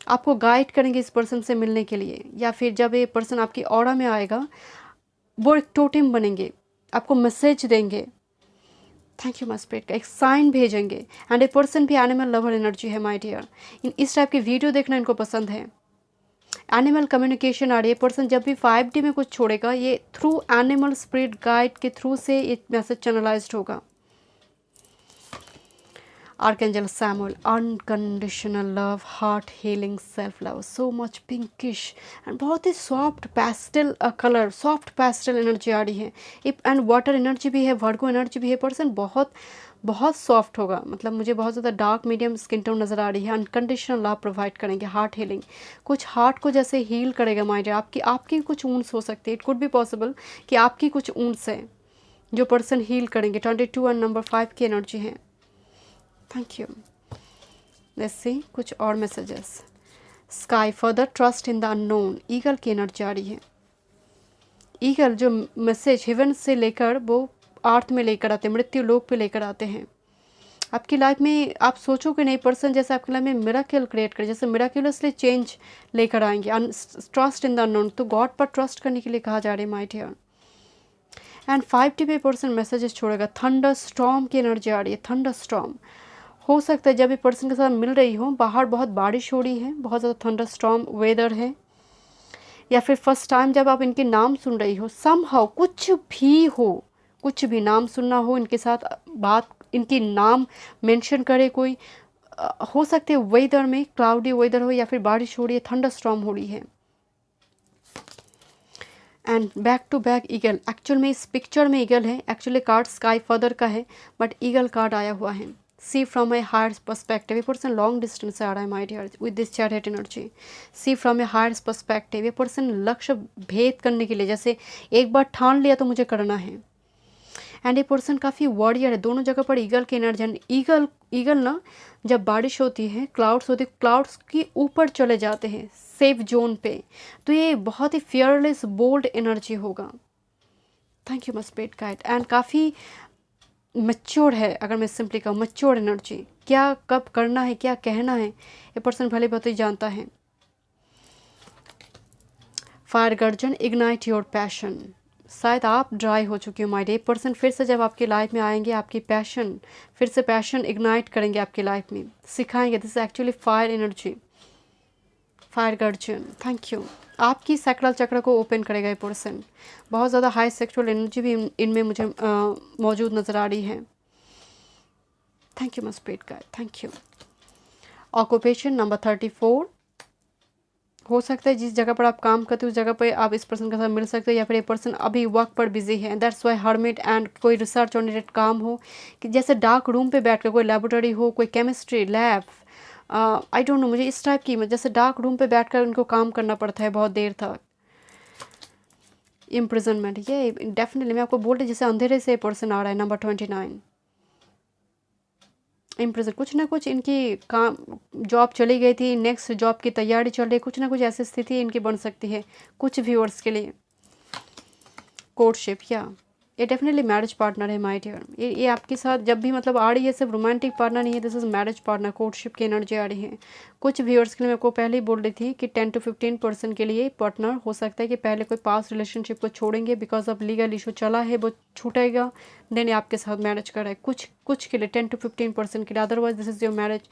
आपको गाइड करेंगे इस पर्सन से मिलने के लिए। या फिर जब ये पर्सन आपकी ऑरा में आएगा वो एक टोटेम बनेंगे, आपको मैसेज देंगे। थैंक यू माय स्पिरिट का एक साइन भेजेंगे। एंड ए पर्सन भी एनिमल लवर एनर्जी है माय डियर। इस टाइप की वीडियो देखना इनको पसंद है। एनिमल कम्युनिकेशन आ रही है। पर्सन जब भी 5D में कुछ छोड़ेगा ये थ्रू एनिमल स्पिरिट गाइड के थ्रू से ये मैसेज चैनलाइज्ड होगा। Archangel Samuel, unconditional love, heart healing, self love, so much pinkish and बहुत ही सॉफ्ट पैस्टल कलर, सॉफ्ट पैस्टल एनर्जी आ रही है। एंड वाटर एनर्जी भी है, वर्गो एनर्जी भी है। पर्सन बहुत सॉफ्ट होगा, मतलब मुझे बहुत ज़्यादा डार्क मीडियम स्किन टोन नज़र आ रही है। अनकंडीशनल लव प्रोवाइड करेंगे, हार्ट हीलिंग, कुछ हार्ट को जैसे हील करेगा माइंड। आपकी कुछ ऊंस हो सकती है, इट कुड बी पॉसिबल कि आपकी कुछ ऊंस है जो पर्सन हील करेंगे। 22 और नंबर 5 की एनर्जी है। Thank you. लेट्स सी कुछ और messages. Sky, further trust in the unknown, eagle की एनर्जी आ रही है। ईगल जो मैसेज हेवन से लेकर वो अर्थ में लेकर आते हैं, मृत्यु लोक पे लेकर आते हैं आपकी लाइफ में। आप सोचो कि नहीं पर्सन जैसे आपकी लाइफ में मिराकल क्रिएट करे, जैसे मिराक्युलसली चेंज लेकर आएंगे। ट्रस्ट इन द अननोन, तो गॉड पर ट्रस्ट करने के लिए कहा जा रहा है माय डियर। एंड 5D पे पर्सन मैसेजेस छोड़ेगा। थंडर स्टॉर्म की एनर्जी आ रही है। थंडर स्टॉर्म हो सकता है जब ये पर्सन के साथ मिल रही हो, बाहर बहुत बारिश हो रही है, बहुत ज़्यादा थंडर स्टॉर्म वेदर है, या फिर फर्स्ट टाइम जब आप इनके नाम सुन रही हो, समहाउ कुछ भी हो, कुछ भी नाम सुनना हो, इनके साथ बात, इनकी नाम मेंशन करे कोई, हो सकते हैं वेदर में क्लाउडी वेदर हो या फिर बारिश हो रही है, थंडर स्टॉर्म हो रही है। And back to back eagle, actual में इस पिक्चर में ईगल है, एक्चुअली कार्ड स्काई फर्दर का है बट ईगल कार्ड आया हुआ है। See from my higher perspective, ये पर्सन लॉन्ग डिस्टेंस से आ रहा है my dear with this chariot energy. See from a higher perspective, ये पर्सन लक्ष्य भेद करने के लिए, जैसे एक बार ठान लिया तो मुझे करना है। एंड ये पर्सन काफ़ी वॉरियर है। दोनों जगह पर ईगल की एनर्जी। ईगल ना जब बारिश होती है, क्लाउड्स होते हैं, क्लाउड्स के ऊपर चले जाते हैं सेफ जोन पे, तो ये बहुत ही फियरलेस बोल्ड एनर्जी होगा। Thank you my spirit guide. And काफ़ी मैच्योर है, अगर मैं सिंपली कहूँ मैच्योर एनर्जी, क्या कब करना है, क्या कहना है, ये पर्सन भले बहुत ही जानता है। फायर गर्जन, इग्नाइट योर पैशन, शायद आप ड्राई हो चुकी हो माय डियर। पर्सन फिर से जब आपकी लाइफ में आएंगे, आपकी पैशन, फिर से पैशन इग्नाइट करेंगे आपकी लाइफ में, सिखाएंगे। This is actually fire energy, fire गर्जन। Thank you. आपकी सैक्रल चक्र को ओपन करेगा ये पर्सन। बहुत ज़्यादा हाई सेक्सुअल एनर्जी भी इनमें मुझे मौजूद नज़र आ रही है। Thank you my spirit guide, thank you. Occupation number 34, हो सकता है जिस जगह पर आप काम करते हो उस जगह पे आप इस पर्सन के साथ मिल सकते हो, या फिर ये पर्सन अभी वर्क पर बिजी है, दैट्स वाई हर्मिट। एंड कोई रिसर्च ओरिएंटेड काम हो, कि जैसे डार्क रूम पे बैठ कर, कोई लेबोरेटरी हो, कोई chemistry lab, I don't know, मुझे इस टाइप की, जैसे डार्क रूम पे बैठ कर उनको काम करना पड़ता है बहुत देर तक। इम्प्रिजनमेंट, ये डेफिनेटली मैं आपको बोल रही, जैसे अंधेरे से पर्सन आ रहा है, नंबर 29। इम्प्रिजन, कुछ ना कुछ इनकी काम, जॉब चली गई थी, नेक्स्ट जॉब की तैयारी चल रही है, कुछ ना कुछ ऐसी स्थिति इनकी बन सकती है कुछ व्यूअर्स के लिए। कोर्टशिप, या ये डेफिनेटली मैरिज पार्टनर है माय डियर। ये आपके साथ जब भी मतलब आ रही है, सिर्फ रोमांटिक पार्टनर नहीं है, this is marriage partner, courtship की एनर्जी आ रही है। कुछ व्यूअर्स के लिए मैं आपको पहले ही बोल रही थी कि 10 to 15% के लिए पार्टनर हो सकता है कि पहले कोई पास रिलेशनशिप को छोड़ेंगे, बिकॉज ऑफ लीगल इशू चला है, वो छूटेगा, देन आपके साथ मैरिज करा है, कुछ के लिए 10 to 15% के लिए, otherwise this is your marriage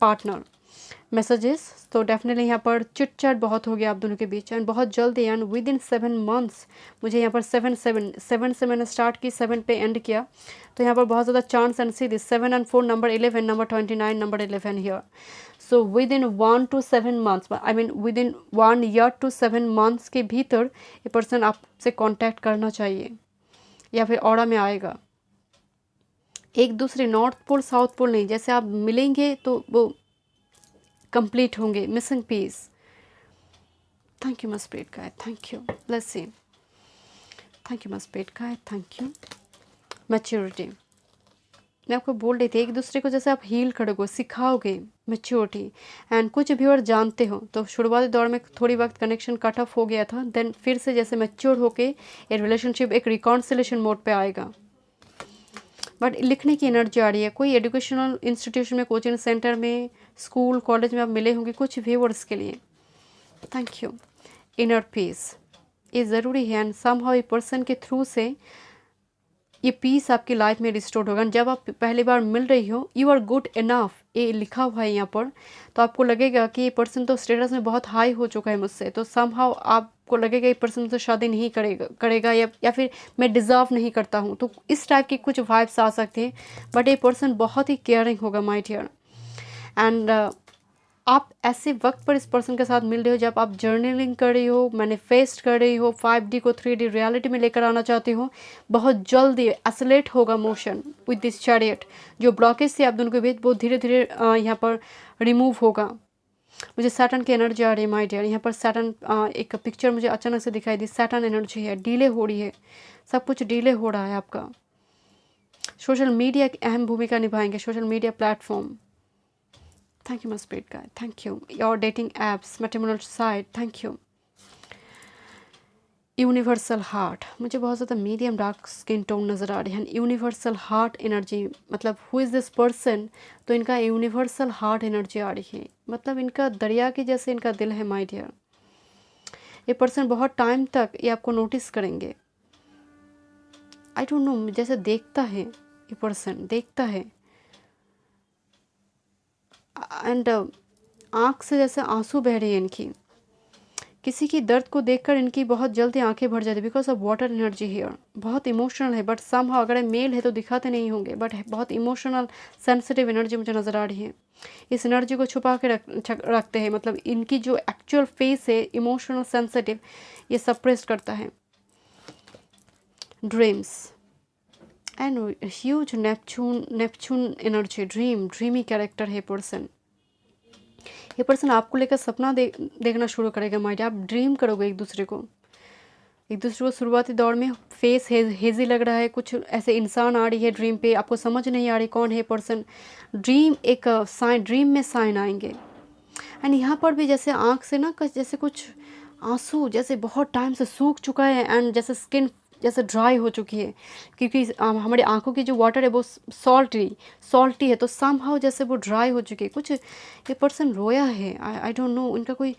partner. Messages तो डेफिनेटली यहाँ पर चिट चैट बहुत हो गया आप दोनों के बीच, एंड बहुत जल्दी, एंड विद इन 7 months, मुझे यहाँ पर 7 से मैंने स्टार्ट की, 7 पे एंड किया, तो यहाँ पर बहुत ज़्यादा chance, and see this 7 and 4 number 11, number 29, number 11 here. So with in 1 to 7 months, I mean with in 1 year to 7 months के भीतर ये पर्सन आपसे कॉन्टैक्ट करना चाहिए, या फिर ऑरा में आएगा। एक दूसरे नॉर्थ पोल साउथ पोल नहीं, जैसे आप मिलेंगे तो वो कंप्लीट होंगे, missing piece. Thank you my spirit guide, thank you, let's see, thank you my spirit guide, thank you. Maturity, मैं आपको बोल रही थी, एक दूसरे को जैसे आप हील करोगे, सिखाओगे, मैच्योरिटी। एंड कुछ व्यूअर जानते हो तो शुरुआती दौर में थोड़ी वक्त कनेक्शन कट ऑफ हो गया था, देन फिर से जैसे मैच्योर होके ये रिलेशनशिप एक रिकॉन्सिलेशन मोड पे आएगा। बट लिखने की एनर्जी आ रही है, कोई एजुकेशनल इंस्टीट्यूशन में, कोचिंग सेंटर में, स्कूल कॉलेज में आप मिले होंगे कुछ व्यूअर्स के लिए। Thank you. इनर पीस, ये ज़रूरी है, एंड समहाउ ये पर्सन के थ्रू से ये पीस आपकी लाइफ में रिस्टोर्ड होगा। जब आप पहली बार मिल रही हो, यू आर गुड इनफ, ये लिखा हुआ है यहाँ पर, तो आपको लगेगा कि ये पर्सन तो स्टेटस में बहुत हाई हो चुका है मुझसे, तो समहाउ आपको लगेगा ये पर्सन से शादी नहीं करेगा या फिर मैं डिज़र्व नहीं करता हूँ, तो इस टाइप की कुछ वाइब्स आ सकते हैं। बट ये पर्सन बहुत ही केयरिंग होगा माय डियर, एंड आप ऐसे वक्त पर इस पर्सन के साथ मिल रहे हो जब आप जर्नलिंग कर रही हो, मैनिफेस्ट कर रही हो, 5D को 3D रियलिटी में लेकर आना चाहती हो। बहुत जल्दी एक्सेलरेट होगा मोशन विद दिस चैरियट, जो ब्लॉकेज थी आप दोनों के बीच वो धीरे धीरे यहाँ पर रिमूव होगा। मुझे सैटर्न की एनर्जी आ रही है माय डियर, यहाँ पर सैटर्न एक पिक्चर मुझे अचानक से दिखाई दी, सैटर्न एनर्जी है, डिले हो रही है, सब कुछ डिले हो रहा है आपका। सोशल मीडिया एक अहम भूमिका निभाएंगे, social media platform. Thank you, my spirit guide. Thank you. Your dating apps, matrimonial site. Thank you. Universal heart, मुझे बहुत ज़्यादा मीडियम डार्क स्किन टोन नज़र आ रही है। यूनिवर्सल हार्ट एनर्जी, मतलब हु इज़ दिस पर्सन, तो इनका यूनिवर्सल हार्ट एनर्जी आ रही है, मतलब इनका दरिया के जैसे इनका दिल है माय डियर। ये पर्सन बहुत टाइम तक ये आपको नोटिस करेंगे, आई डोंट नो, जैसे देखता है ये पर्सन, देखता है, एंड आँख से जैसे आंसू बह रही है इनकी, किसी की दर्द को देखकर इनकी बहुत जल्दी आंखें भर जाती है, because of water energy here. बहुत इमोशनल है, बट समहाउ अगर मेल है तो दिखाते नहीं होंगे, बट बहुत इमोशनल सेंसिटिव एनर्जी मुझे नज़र आ रही है। इस एनर्जी को छुपा के रखते हैं, मतलब इनकी जो एक्चुअल फेस है इमोशनल सेंसिटिव, ये सप्रेस करता है। Dreams and huge Neptune energy, dreamy character है पर्सन। ये पर्सन आपको लेकर सपना देखना शुरू करेगा माइंड, आप ड्रीम करोगे एक दूसरे को। शुरुआती दौर में फेस हेजी लग रहा है, कुछ ऐसे इंसान आ रही है ड्रीम पे, आपको समझ नहीं आ रही कौन है पर्सन। ड्रीम एक साइन, ड्रीम में साइन आएंगे, एंड यहाँ पर भी जैसे आँख से ना जैसे कुछ आंसू जैसे बहुत टाइम से सूख चुका है, एंड जैसे स्किन जैसे ड्राई हो चुकी है, क्योंकि हमारी आंखों की जो वाटर है वो सॉल्टी है, तो समहाउ जैसे वो ड्राई हो चुकी है। कुछ ये पर्सन रोया है, आई डोंट नो, इनका कोई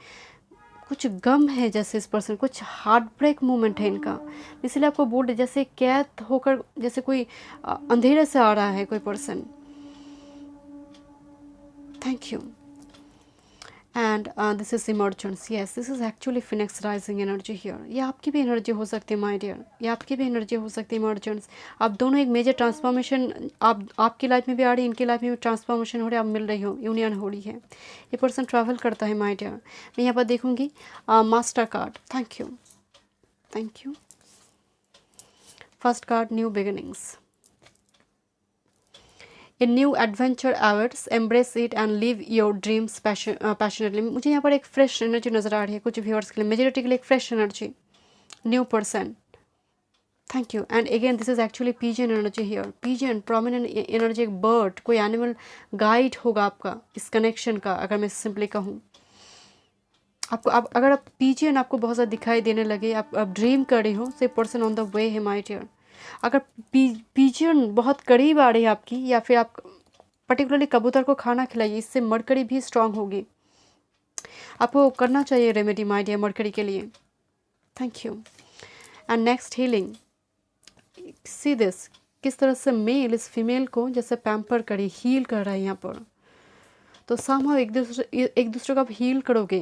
कुछ गम है, जैसे इस पर्सन कुछ हार्ट ब्रेक मोमेंट है इनका, इसलिए आपको बोल रहे जैसे कैद होकर जैसे कोई अंधेरे से आ रहा है कोई person. Thank you. And this is emergence, yes this is actually Phoenix rising energy here. ये आपकी भी एनर्जी हो सकती है माय डियर, ये आपकी भी एनर्जी हो सकती है इमर्जेंस। आप दोनों एक मेजर ट्रांसफॉर्मेशन आपकी लाइफ में भी आ रही है, इनकी लाइफ में भी ट्रांसफॉर्मेशन हो रही है, आप मिल रही हो, यूनियन हो रही है। ये पर्सन ट्रैवल करता है माय डियर। मैं यहाँ पर देखूँगी master card. Thank you, thank you. First card new beginnings. A new adventure awaits, embrace it and live your dreams passionately। मुझे यहाँ पर एक फ्रेश एनर्जी नज़र आ रही है कुछ व्यूअर्स के लिए, मेजोरिटी के लिए एक fresh energy, new person. Thank you. And again this is actually pigeon energy here. Pigeon prominent energy, एक बर्ड, कोई एनिमल गाइड होगा आपका इस कनेक्शन का, अगर मैं सिंपली कहूँ आपको। आप अगर आप पीजन आपको बहुत ज़्यादा दिखाई देने लगे, आप ड्रीम कर रही हो, से पर्सन ऑन द वे है माय डियर। अगर पीजन बहुत करीब आ रही है आपकी, या फिर आप पर्टिकुलरली कबूतर को खाना खिलाइए, इससे मरकरी भी स्ट्रांग होगी। आपको करना चाहिए रेमेडी माय डियर मरकरी के लिए। Thank you. And next healing, see this, किस तरह से मेल इस फीमेल को जैसे पैम्पर करी, हील कर रहा है यहाँ पर। तो somehow एक दूसरे को आप हील करोगे।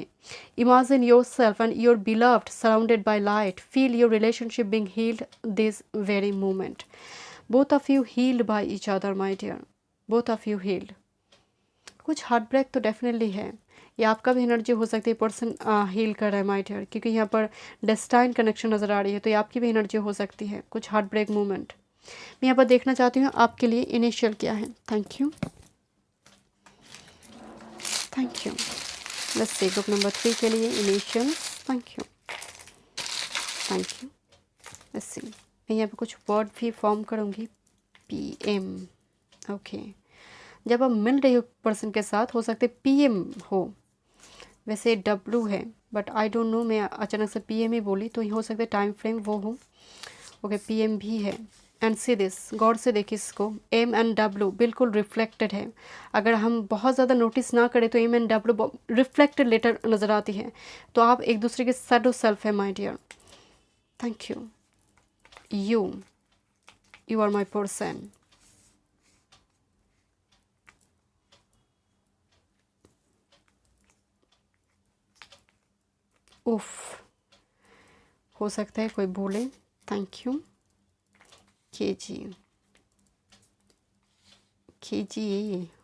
Imagine yourself and your beloved surrounded by light, feel your relationship being healed this very moment. Both of you healed by each other my dear, both of you healed. कुछ heartbreak तो definitely है, ये आपका भी energy हो सकती है, person heal कर रहा है माय डियर, क्योंकि यहाँ पर डेस्टाइन कनेक्शन नज़र आ रही है, तो ये आपकी भी एनर्जी हो सकती है, कुछ हार्ट ब्रेक मोमेंट। मैं यहाँ पर देखना चाहती हूँ आपके लिए इनिशियल क्या है। Thank you, thank you. Let's see group number 3 के लिए initials. Thank you, thank you. Let's see, मैं यहाँ पे कुछ वर्ड भी फॉर्म करूँगी। PM, okay. जब आप मिल रही हो पर्सन के साथ, हो सकते PM हो, वैसे W है, बट आई डोंट नो, मैं अचानक से PM ही बोली, तो हो सकता है टाइम फ्रेम वो हो। ओके, PM भी है। एंड सी दिस, गौर से देखिए इसको, M एंड W बिल्कुल रिफ्लेक्टेड है। अगर हम बहुत ज़्यादा नोटिस ना करें तो M and W reflected letter नज़र आती है, तो आप एक दूसरे के शैडो सेल्फ है my dear. Thank you. You are my person. उफ, हो सकता है कोई बोले। Thank you. KG,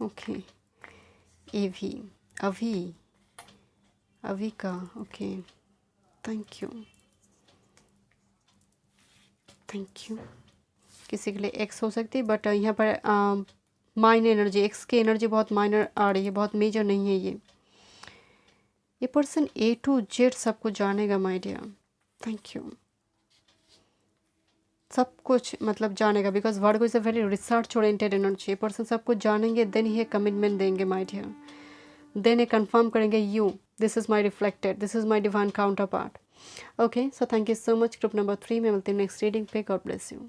okay. AV, अभी का, okay. Thank you, thank you. किसी के लिए X हो सकती है, बट यहाँ पर माइनर एनर्जी, X की एनर्जी बहुत माइनर आ रही है, बहुत मेजर नहीं है ये पर्सन A to Z सब कुछ जानेगा माय डियर। Thank you. सब कुछ मतलब जानेगा, because word is a very research oriented energy. Person सब कुछ जानेंगे, देन ही कमिटमेंट देंगे माय डियर, देन ये कंफर्म करेंगे you this is my reflected, this is my divine counter part. Okay, so thank you so much. Group number 3 में मिलते हैं next reading पे। God bless you.